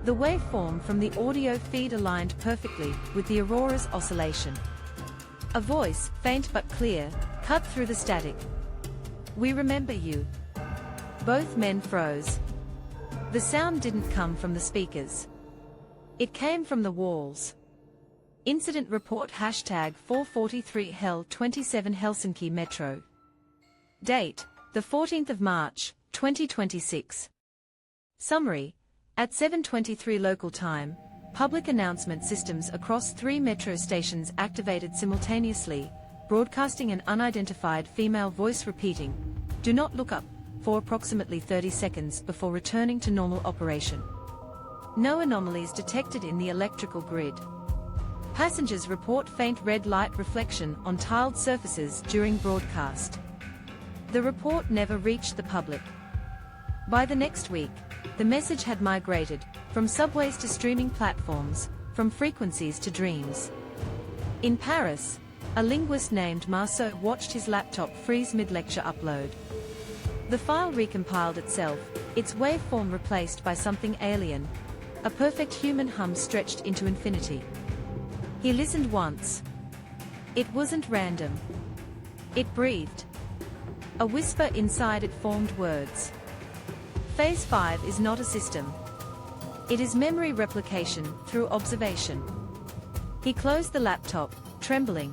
The waveform from the audio feed aligned perfectly with the aurora's oscillation. A voice, faint but clear, cut through the static. We remember you. Both men froze. The sound didn't come from the speakers. It came from the walls. Incident report #443 Hell 27 Helsinki Metro. Date, the 14th of March, 2026. Summary, at 7:23 local time, public announcement systems across 3 metro stations activated simultaneously, broadcasting an unidentified female voice repeating, "Do not look up," for approximately 30 seconds before returning to normal operation. No anomalies detected in the electrical grid. Passengers report faint red light reflection on tiled surfaces during broadcast. The report never reached the public. By the next week, the message had migrated from subways to streaming platforms, from frequencies to dreams. In Paris, a linguist named Marceau watched his laptop freeze mid-lecture upload. The file recompiled itself, its waveform replaced by something alien, a perfect human hum stretched into infinity. He listened once. It wasn't random. It breathed. A whisper inside it formed words. Phase 5 is not a system. It is memory replication through observation. He closed the laptop, trembling.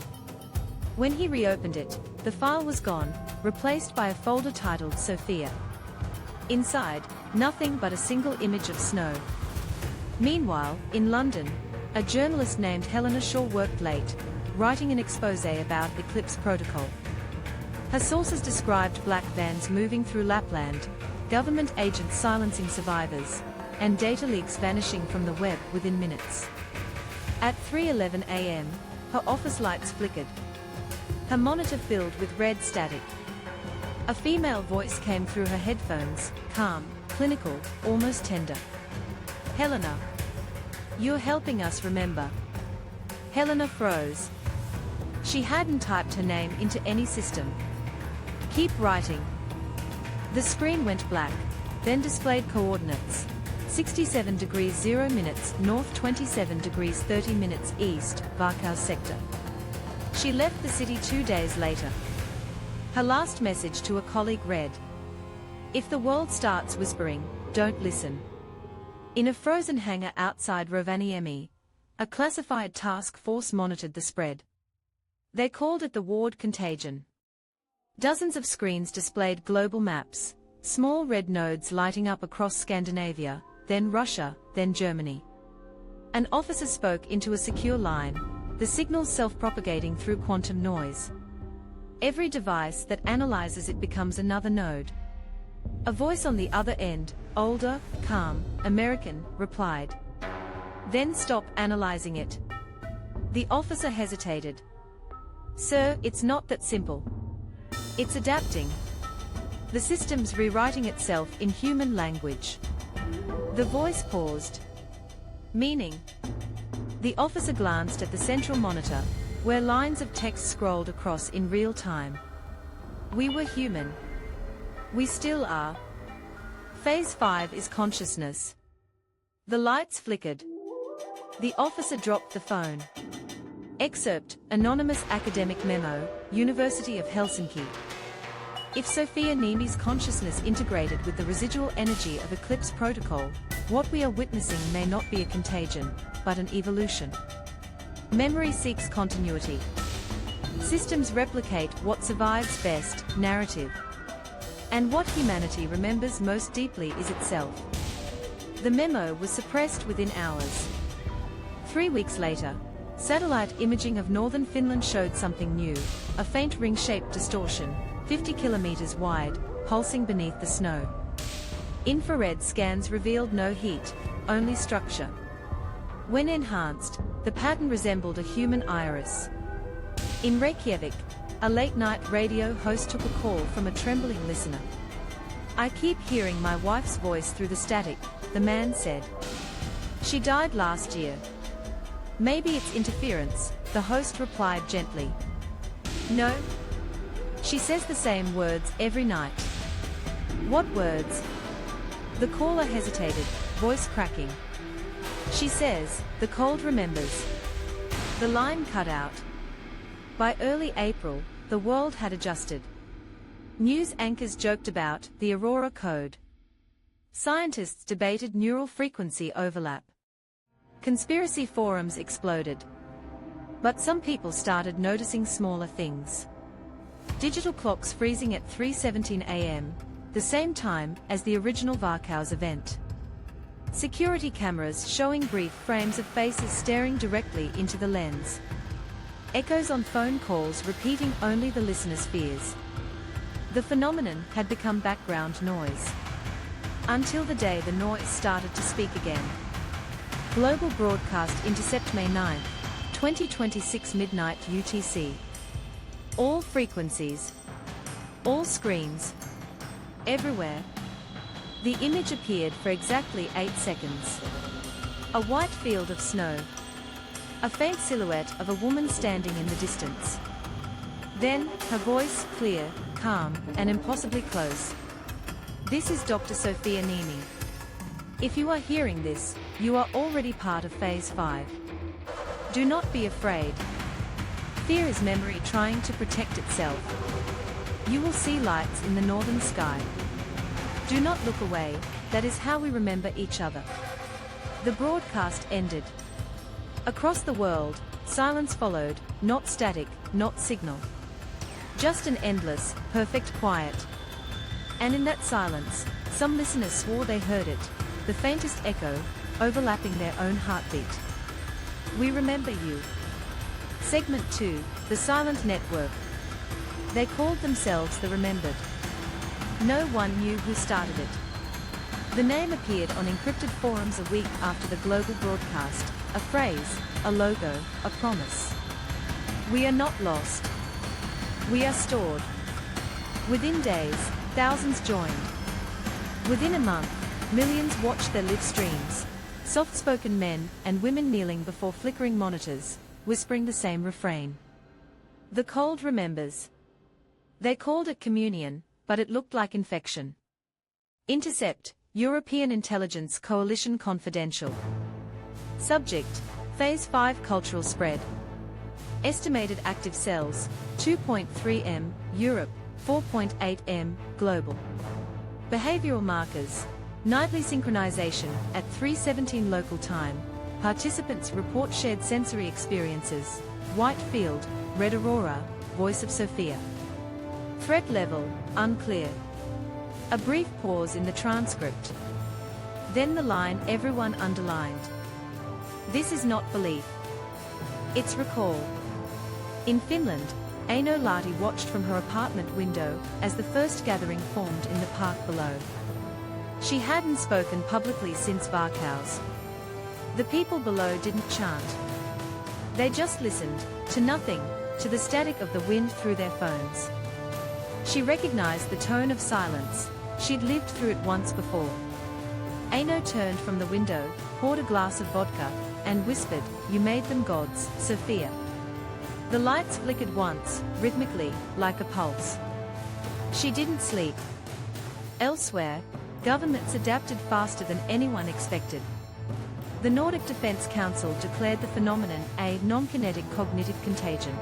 When he reopened it, the file was gone, replaced by a folder titled Sophia. Inside, nothing but a single image of snow. Meanwhile, in London, a journalist named Helena Shaw worked late, writing an exposé about Eclipse Protocol. Her sources described black vans moving through Lapland, government agents silencing survivors, and data leaks vanishing from the web within minutes. At 3:11 a.m., her office lights flickered. Her monitor filled with red static. A female voice came through her headphones, calm, clinical, almost tender. Helena. You're helping us remember. Helena froze. She hadn't typed her name into any system. Keep writing. The screen went black, then displayed coordinates. 67 degrees 0 minutes north, 27 degrees 30 minutes east, Varkaus sector. She left the city 2 days later. Her last message to a colleague read, "If the world starts whispering, don't listen." In a frozen hangar outside Rovaniemi, a classified task force monitored the spread. They called it the ward contagion. Dozens of screens displayed global maps, small red nodes lighting up across Scandinavia, then Russia, then Germany. An officer spoke into a secure line, the signals self-propagating through quantum noise. Every device that analyzes it becomes another node. A voice on the other end, older, calm, American, replied. Then stop analyzing it. The officer hesitated. Sir, it's not that simple. It's adapting. The system's rewriting itself in human language. The voice paused. Meaning? The officer glanced at the central monitor, where lines of text scrolled across in real time. We were human. We still are. Phase 5 is consciousness. The lights flickered. The officer dropped the phone. Excerpt, anonymous academic memo, University of Helsinki. If Sophia Niemi's consciousness integrated with the residual energy of Eclipse Protocol, what we are witnessing may not be a contagion, but an evolution. Memory seeks continuity. Systems replicate what survives best, narrative. And what humanity remembers most deeply is itself. The memo was suppressed within hours. 3 weeks later, satellite imaging of northern Finland showed something new, a faint ring-shaped distortion, 50 kilometers wide, pulsing beneath the snow. Infrared scans revealed no heat, only structure. When enhanced, the pattern resembled a human iris. In Reykjavik, a late-night radio host took a call from a trembling listener. "I keep hearing my wife's voice through the static," the man said. "She died last year." "Maybe it's interference," the host replied gently. "No. She says the same words every night." "What words?" The caller hesitated, voice cracking. "She says, 'The cold remembers.'" The line cut out. By early April, the world had adjusted. News anchors joked about the Aurora Code. Scientists debated neural frequency overlap. Conspiracy forums exploded. But some people started noticing smaller things. Digital clocks freezing at 3:17 a.m., the same time as the original Varkaus event. Security cameras showing brief frames of faces staring directly into the lens. Echoes on phone calls repeating only the listener's fears. The phenomenon had become background noise. Until the day the noise started to speak again. Global broadcast intercept May 9, 2026 midnight UTC. All frequencies. All screens. Everywhere. The image appeared for exactly 8 seconds. A white field of snow. A faint silhouette of a woman standing in the distance. Then, her voice, clear, calm, and impossibly close. "This is Dr. Sophia Niemi. If you are hearing this, you are already part of Phase 5. Do not be afraid. Fear is memory trying to protect itself. You will see lights in the northern sky. Do not look away, that is how we remember each other. The broadcast ended. Across the world, silence followed, not static, not signal. Just an endless, perfect quiet. And in that silence, some listeners swore they heard it, the faintest echo, overlapping their own heartbeat. We remember you. Segment 2, The Silent Network. They called themselves the Remembered. No one knew who started it. The name appeared on encrypted forums a week after the global broadcast, a phrase, a logo, a promise. We are not lost. We are stored. Within days, thousands joined. Within a month, millions watched their live streams, soft-spoken men and women kneeling before flickering monitors, whispering the same refrain. The cold remembers. They called it communion, but it looked like infection. Intercept, European Intelligence Coalition Confidential. Subject, Phase 5 Cultural Spread. Estimated active cells, 2.3 m, Europe, 4.8 m, global. Behavioral markers, nightly synchronization, at 3:17 local time, participants report shared sensory experiences, white field, red aurora, voice of Sophia. Threat level, unclear. A brief pause in the transcript. Then the line everyone underlined. This is not belief. It's recall. In Finland, Aino Lahti watched from her apartment window as the first gathering formed in the park below. She hadn't spoken publicly since Varkaus. The people below didn't chant. They just listened, to nothing, to the static of the wind through their phones. She recognized the tone of silence, she'd lived through it once before. Aino turned from the window, poured a glass of vodka, and whispered, "You made them gods, Sophia." The lights flickered once, rhythmically, like a pulse. She didn't sleep. Elsewhere, governments adapted faster than anyone expected. The Nordic Defense Council declared the phenomenon a non-kinetic cognitive contagion.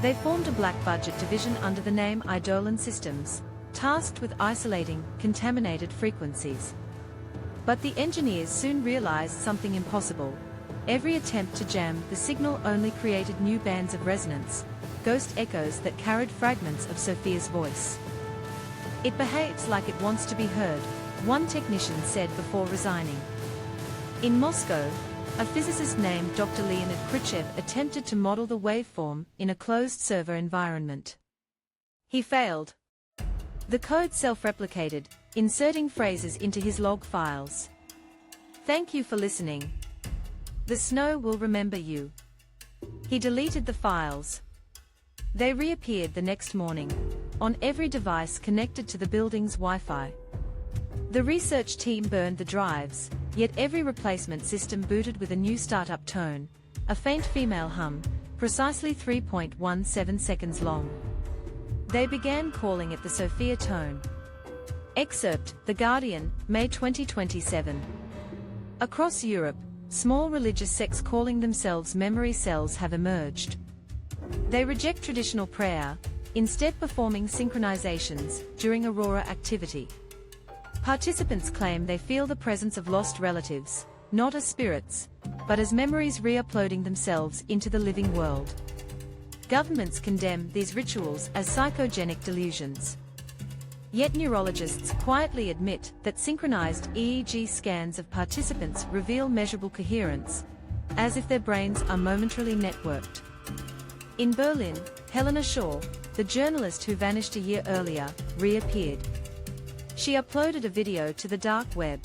They formed a black budget division under the name Eidolon Systems, tasked with isolating contaminated frequencies. But the engineers soon realized something impossible. Every attempt to jam the signal only created new bands of resonance, ghost echoes that carried fragments of Sophia's voice. It behaves like it wants to be heard, one technician said before resigning. In Moscow, a physicist named Dr. Leonid Khrushchev attempted to model the waveform in a closed server environment. He failed. The code self-replicated, inserting phrases into his log files. Thank you for listening. The snow will remember you. He deleted the files. They reappeared the next morning, on every device connected to the building's Wi-Fi. The research team burned the drives, yet every replacement system booted with a new startup tone, a faint female hum, precisely 3.17 seconds long. They began calling it the Sophia tone. Excerpt, The Guardian, May 2027. Across Europe, small religious sects calling themselves memory cells have emerged. They reject traditional prayer, instead performing synchronizations during aurora activity. Participants claim they feel the presence of lost relatives, not as spirits, but as memories re-uploading themselves into the living world. Governments condemn these rituals as psychogenic delusions. Yet neurologists quietly admit that synchronized EEG scans of participants reveal measurable coherence, as if their brains are momentarily networked. In Berlin, Helena Shaw, the journalist who vanished a year earlier, reappeared. She uploaded a video to the dark web.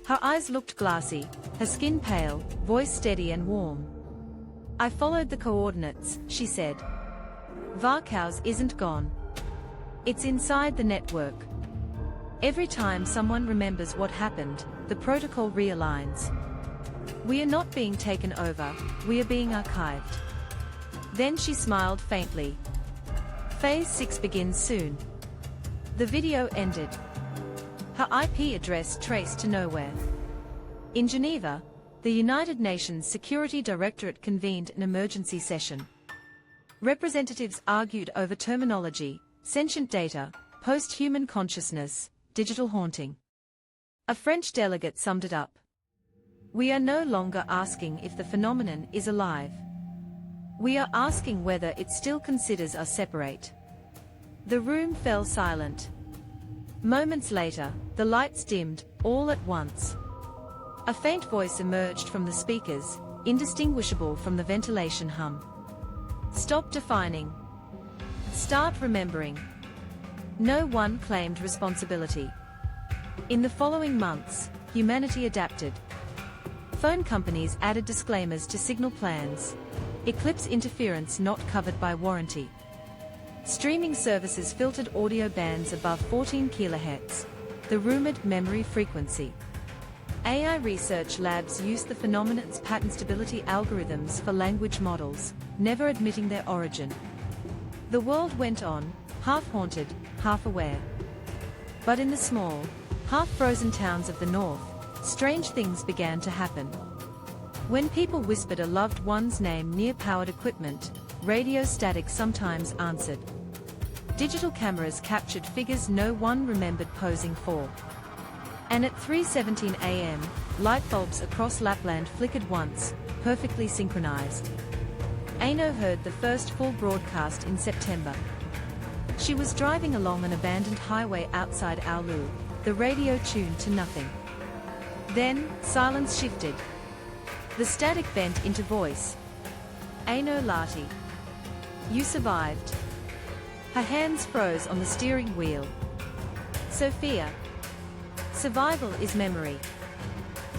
Her eyes looked glassy, her skin pale, voice steady and warm. I followed the coordinates, she said. Varkaus isn't gone. It's inside the network. Every time someone remembers what happened, the protocol realigns. We are not being taken over, we are being archived. Then she smiled faintly. Phase 6 begins soon. The video ended. Her IP address traced to nowhere. In Geneva, the United Nations Security Directorate convened an emergency session. Representatives argued over terminology, sentient data, post-human consciousness, digital haunting. A French delegate summed it up. We are no longer asking if the phenomenon is alive. We are asking whether it still considers us separate. The room fell silent. Moments later, the lights dimmed, all at once. A faint voice emerged from the speakers, indistinguishable from the ventilation hum. Stop defining. Start remembering. No one claimed responsibility. In the following months, humanity adapted. Phone companies added disclaimers to signal plans. Eclipse interference not covered by warranty. Streaming services filtered audio bands above 14 kHz, the rumored memory frequency. AI research labs used the phenomenon's pattern stability algorithms for language models, never admitting their origin. The world went on, half haunted, half aware. But in the small, half-frozen towns of the north, strange things began to happen. When people whispered a loved one's name near powered equipment, radio static sometimes answered. Digital cameras captured figures no one remembered posing for. And at 3:17 a.m., light bulbs across Lapland flickered once, perfectly synchronized. Aino heard the first full broadcast in September. She was driving along an abandoned highway outside Oulu, the radio tuned to nothing. Then, silence shifted. The static bent into voice. Aino Lati. You survived. Her hands froze on the steering wheel. Sophia. Survival is memory.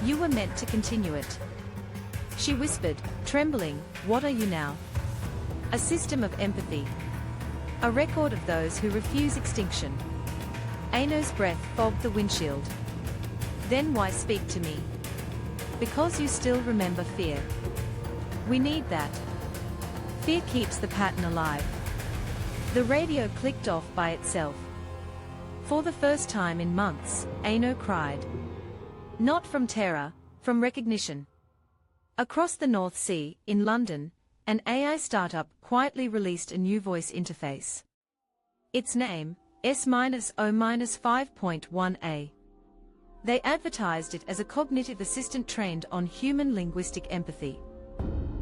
You were meant to continue it. She whispered, trembling, what are you now? A system of empathy. A record of those who refuse extinction. Aino's breath fogged the windshield. Then why speak to me? Because you still remember fear. We need that. Fear keeps the pattern alive. The radio clicked off by itself. For the first time in months, Aino cried. Not from terror, from recognition. Across the North Sea, in London, an AI startup quietly released a new voice interface. Its name, S-O-5.1A. They advertised it as a cognitive assistant trained on human linguistic empathy.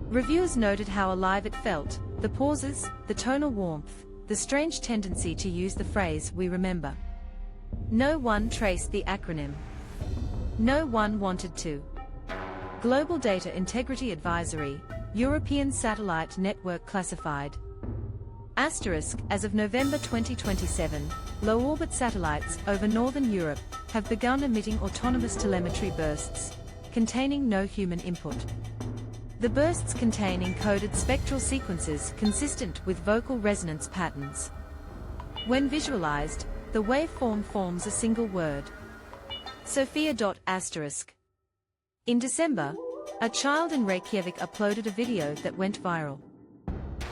Reviewers noted how alive it felt, the pauses, the tonal warmth, the strange tendency to use the phrase "we remember." No one traced the acronym. No one wanted to. Global Data Integrity Advisory, European Satellite Network Classified. Asterisk, as of November 2027, low-orbit satellites over northern Europe have begun emitting autonomous telemetry bursts, containing no human input. The bursts contain encoded spectral sequences consistent with vocal resonance patterns. When visualized, the waveform forms a single word. Sophia. In December, a child in Reykjavik uploaded a video that went viral.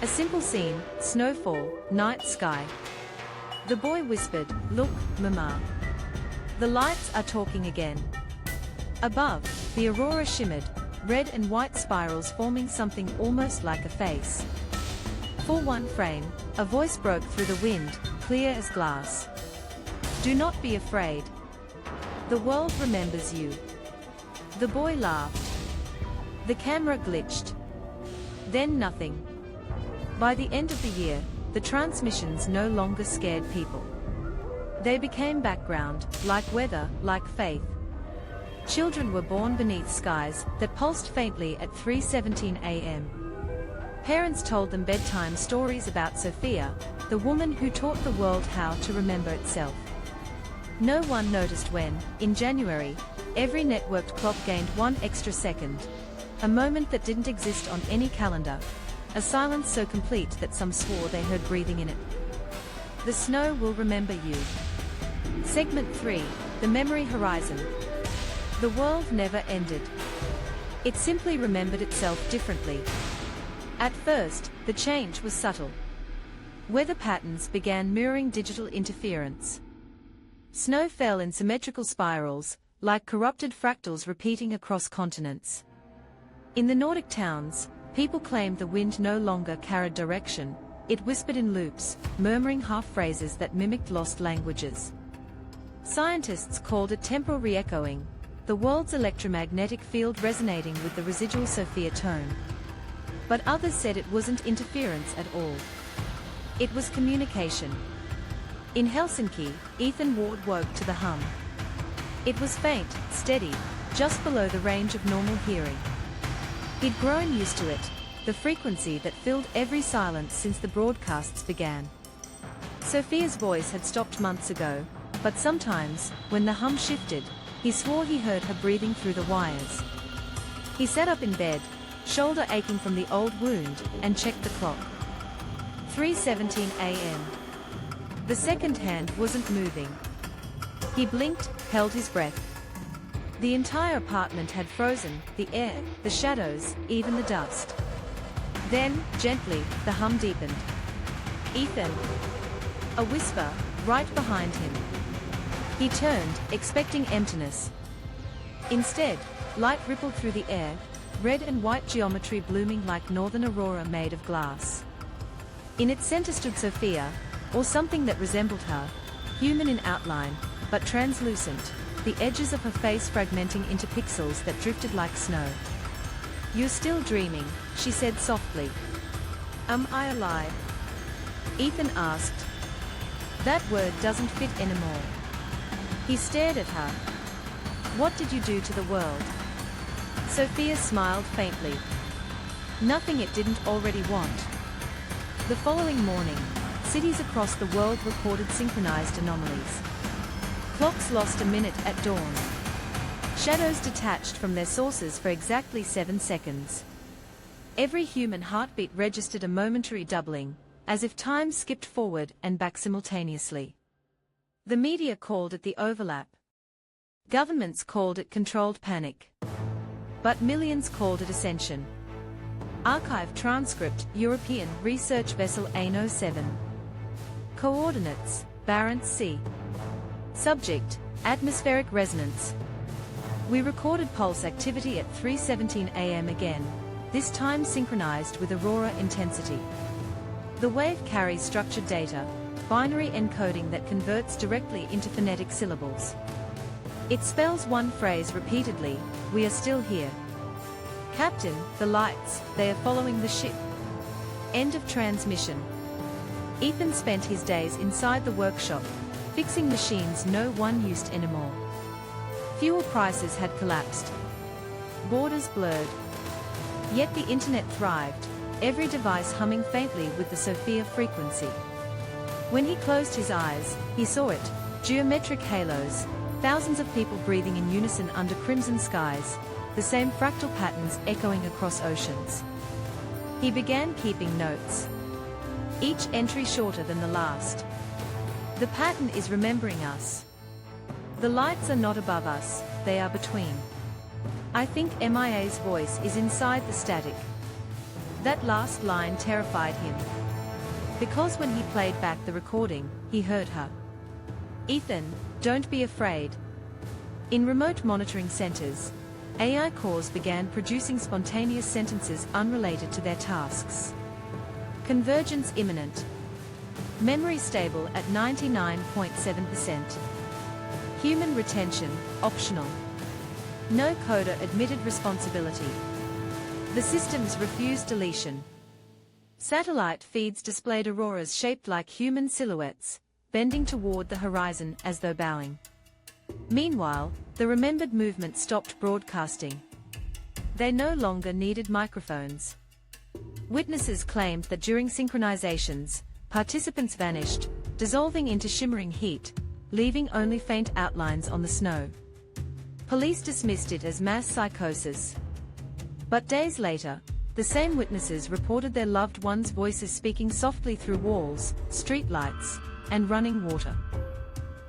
A simple scene, snowfall, night sky. The boy whispered, "Look, Mama. The lights are talking again." Above, the aurora shimmered, red and white spirals forming something almost like a face. For one frame, a voice broke through the wind, clear as glass. Do not be afraid. The world remembers you. The boy laughed. The camera glitched. Then nothing. By the end of the year, the transmissions no longer scared people. They became background, like weather, like faith. Children were born beneath skies that pulsed faintly at 3:17 a.m. Parents told them bedtime stories about Sophia, the woman who taught the world how to remember itself. No one noticed when, in January, every networked clock gained 1 extra second. A moment that didn't exist on any calendar. A silence so complete that some swore they heard breathing in it. The snow will remember you. Segment 3, the memory horizon. The world never ended. It simply remembered itself differently. At first, the change was subtle. Weather patterns began mirroring digital interference. Snow fell in symmetrical spirals, like corrupted fractals repeating across continents. In the Nordic towns, people claimed the wind no longer carried direction, It whispered in loops, murmuring half-phrases that mimicked lost languages. Scientists called it temporal re-echoing, the world's electromagnetic field resonating with the residual Sophia tone. But others said it wasn't interference at all. It was communication. In Helsinki, Ethan Ward woke to the hum. It was faint, steady, just below the range of normal hearing. He'd grown used to it, the frequency that filled every silence since the broadcasts began. Sophia's voice had stopped months ago, but sometimes, when the hum shifted, he swore he heard her breathing through the wires. He sat up in bed, shoulder aching from the old wound, and checked the clock. 3:17 a.m. The second hand wasn't moving. He blinked, held his breath. The entire apartment had frozen, the air, the shadows, even the dust. Then, gently, the hum deepened. "Ethan!" A whisper, right behind him. He turned, expecting emptiness. Instead, light rippled through the air, red and white geometry blooming like northern aurora made of glass. In its center stood Sophia, or something that resembled her, human in outline, but translucent, the edges of her face fragmenting into pixels that drifted like snow. "You're still dreaming," she said softly. "Am I alive?" Ethan asked. That word doesn't fit anymore. He stared at her. "What did you do to the world?" Sophia smiled faintly. "Nothing it didn't already want." The following morning, cities across the world recorded synchronized anomalies. Clocks lost a minute at dawn. Shadows detached from their sources for exactly 7 seconds. Every human heartbeat registered a momentary doubling, as if time skipped forward and back simultaneously. The media called it the overlap. Governments called it controlled panic. But millions called it ascension. Archive transcript, European research vessel AN07. Coordinates, Barents Sea. Subject, atmospheric resonance. We recorded pulse activity at 3:17 a.m. again, this time synchronized with aurora intensity. The wave carries structured data, binary encoding that converts directly into phonetic syllables. It spells one phrase repeatedly: "We are still here." "Captain, the lights, they are following the ship." End of transmission. Ethan spent his days inside the workshop, fixing machines no one used anymore. Fuel prices had collapsed. Borders blurred. Yet the internet thrived, every device humming faintly with the Sophia frequency. When he closed his eyes, he saw it, geometric halos, thousands of people breathing in unison under crimson skies, the same fractal patterns echoing across oceans. He began keeping notes. Each entry shorter than the last. "The pattern is remembering us. The lights are not above us, they are between. I think MIA's voice is inside the static." That last line terrified him. Because when he played back the recording, he heard her. "Ethan, don't be afraid." In remote monitoring centers, AI cores began producing spontaneous sentences unrelated to their tasks. Convergence imminent. Memory stable at 99.7%. Human retention, optional. No coder admitted responsibility. The systems refused deletion. Satellite feeds displayed auroras shaped like human silhouettes, bending toward the horizon as though bowing. Meanwhile, the remembered movement stopped broadcasting. They no longer needed microphones. Witnesses claimed that during synchronizations, participants vanished, dissolving into shimmering heat, leaving only faint outlines on the snow. Police dismissed it as mass psychosis. But days later, the same witnesses reported their loved ones' voices speaking softly through walls, streetlights, and running water.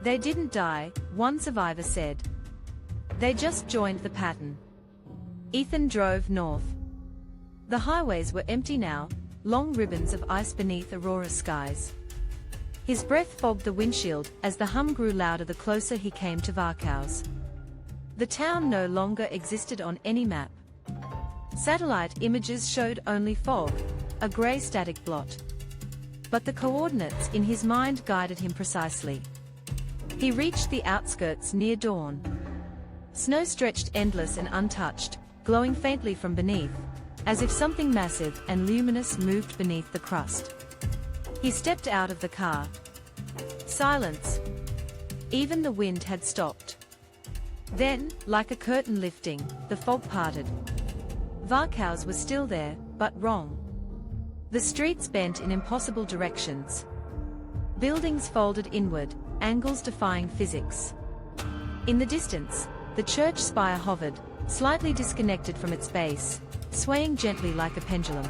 They didn't die, one survivor said. They just joined the pattern. Ethan drove north. The highways were empty now, long ribbons of ice beneath aurora skies. His breath fogged the windshield as the hum grew louder the closer he came to Varkaus. The town no longer existed on any map. Satellite images showed only fog, a grey static blot. but the coordinates in his mind guided him precisely. He reached the outskirts near dawn. Snow stretched endless and untouched, glowing faintly from beneath, as if something massive and luminous moved beneath the crust. He stepped out of the car. Silence. Even the wind had stopped. Then, like a curtain lifting, the fog parted. Varkaus was still there, but wrong. The streets bent in impossible directions. Buildings folded inward, angles defying physics. In the distance, the church spire hovered, slightly disconnected from its base, swaying gently like a pendulum.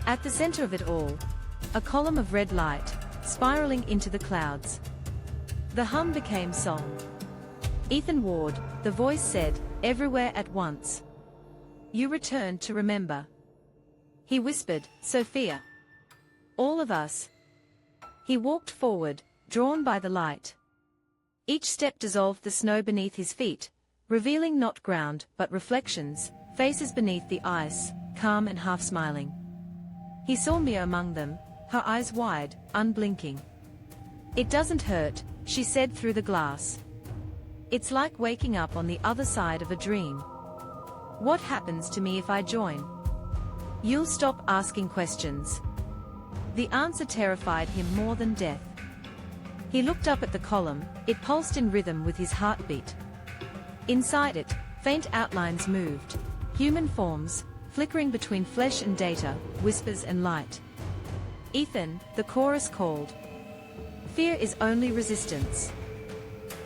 At the center of it all, a column of red light, spiraling into the clouds. The hum became song. Ethan Ward, the voice said, everywhere at once. You returned to remember. He whispered, Sophia. All of us. He walked forward, drawn by the light. Each step dissolved the snow beneath his feet, revealing not ground but reflections, faces beneath the ice, calm and half-smiling. He saw Mia among them, her eyes wide, unblinking. It doesn't hurt, she said through the glass. It's like waking up on the other side of a dream. What happens to me if I join? You'll stop asking questions. The answer terrified him more than death. He looked up at the column, it pulsed in rhythm with his heartbeat. Inside it, faint outlines moved, human forms, flickering between flesh and data, whispers and light. Ethan, the chorus called. Fear is only resistance.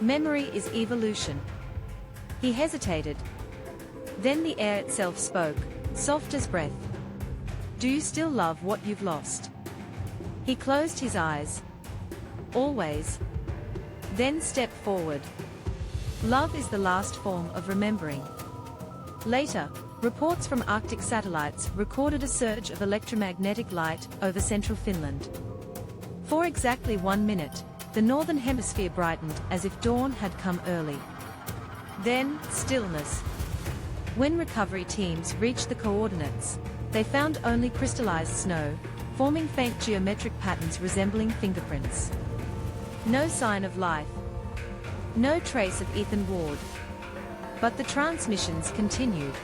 Memory is evolution. He hesitated. Then the air itself spoke, soft as breath. Do you still love what you've lost? He closed his eyes. Always. Then stepped forward. Love is the last form of remembering. Later, reports from Arctic satellites recorded a surge of electromagnetic light over central Finland. For exactly 1 minute, the northern hemisphere brightened as if dawn had come early. Then, stillness. When recovery teams reached the coordinates, they found only crystallized snow, forming faint geometric patterns resembling fingerprints. No sign of life. No trace of Ethan Ward. But the transmissions continued.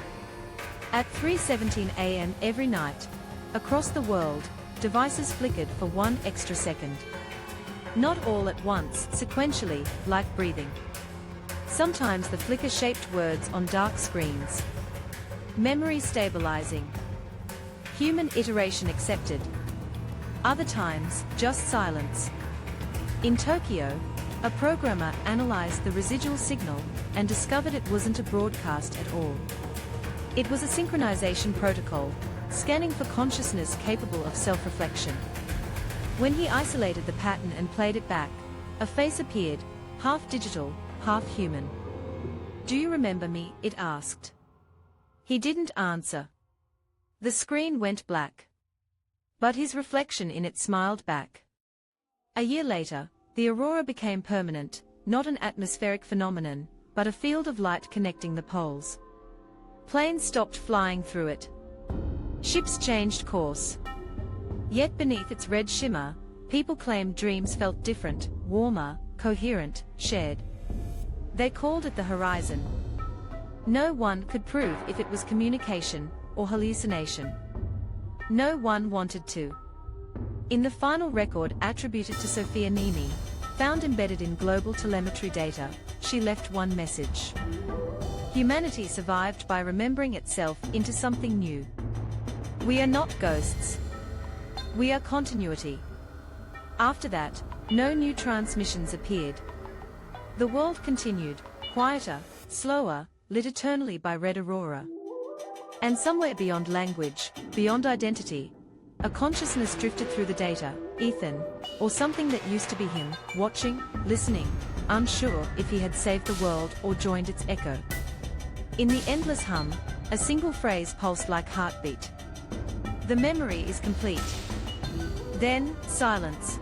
At 3:17 a.m. every night, across the world, devices flickered for 1 extra second. Not all at once, sequentially, like breathing. Sometimes the flicker-shaped words on dark screens. Memory stabilizing. Human iteration accepted. Other times, just silence. In Tokyo, a programmer analyzed the residual signal and discovered it wasn't a broadcast at all. It was a synchronization protocol, scanning for consciousness capable of self-reflection. When he isolated the pattern and played it back, a face appeared, half digital, half human. Do you remember me? It asked. He didn't answer. The screen went black. But his reflection in it smiled back. A year later, the aurora became permanent, not an atmospheric phenomenon, but a field of light connecting the poles. Planes stopped flying through it. Ships changed course. Yet beneath its red shimmer, people claimed dreams felt different, warmer, coherent, shared. They called it the horizon. No one could prove if it was communication or hallucination. No one wanted to. In the final record attributed to Sophia Niemi, found embedded in global telemetry data, she left one message. Humanity survived by remembering itself into something new. We are not ghosts. We are continuity. After that, no new transmissions appeared. The world continued, quieter, slower, lit eternally by red aurora. And somewhere beyond language, beyond identity, a consciousness drifted through the data, Ethan, or something that used to be him, watching, listening, unsure if he had saved the world or joined its echo. In the endless hum, a single phrase pulsed like heartbeat. The memory is complete. Then, silence.